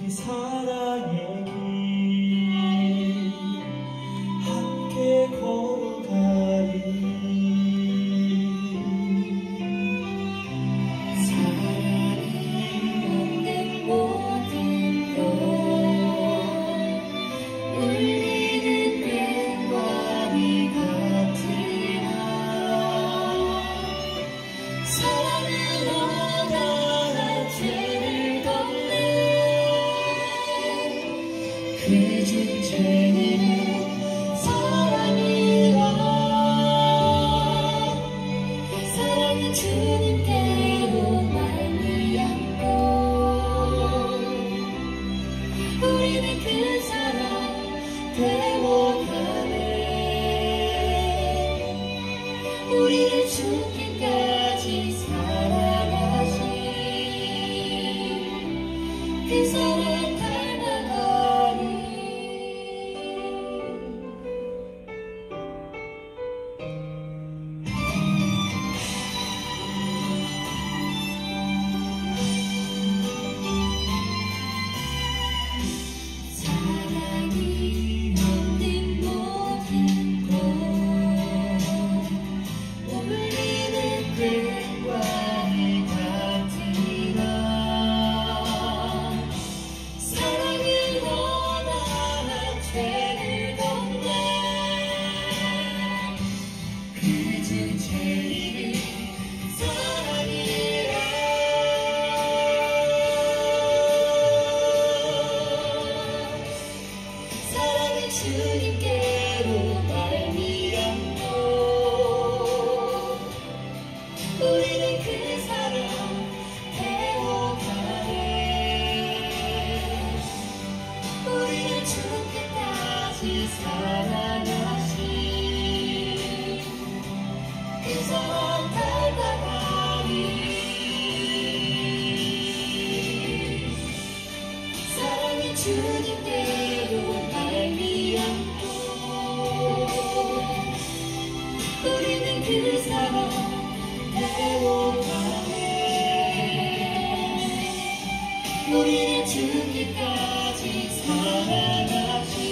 그 사랑의 길 함께 걸어가리. 그중 제일은 사랑이라. 사랑은 주님께로 말미암고 우리는 그 사랑 배워가네. 우리를 죽기까지 사랑하신 그 사랑 닮아가리. 사랑이 없는 모든 곳 우리는 괭과리 같으라. 사랑을 원하는 죄를 덮네. 그중 제일은 사랑이라. 사랑은 주님께로 말미암고 우리는 그 사랑 배워가네. 우리를 죽기까지 사랑하신 그 사랑 닮아가리. 사랑은 주님께로 말미암고 우리는 그 사랑 배워가네. 우리를 죽기까지 사랑하신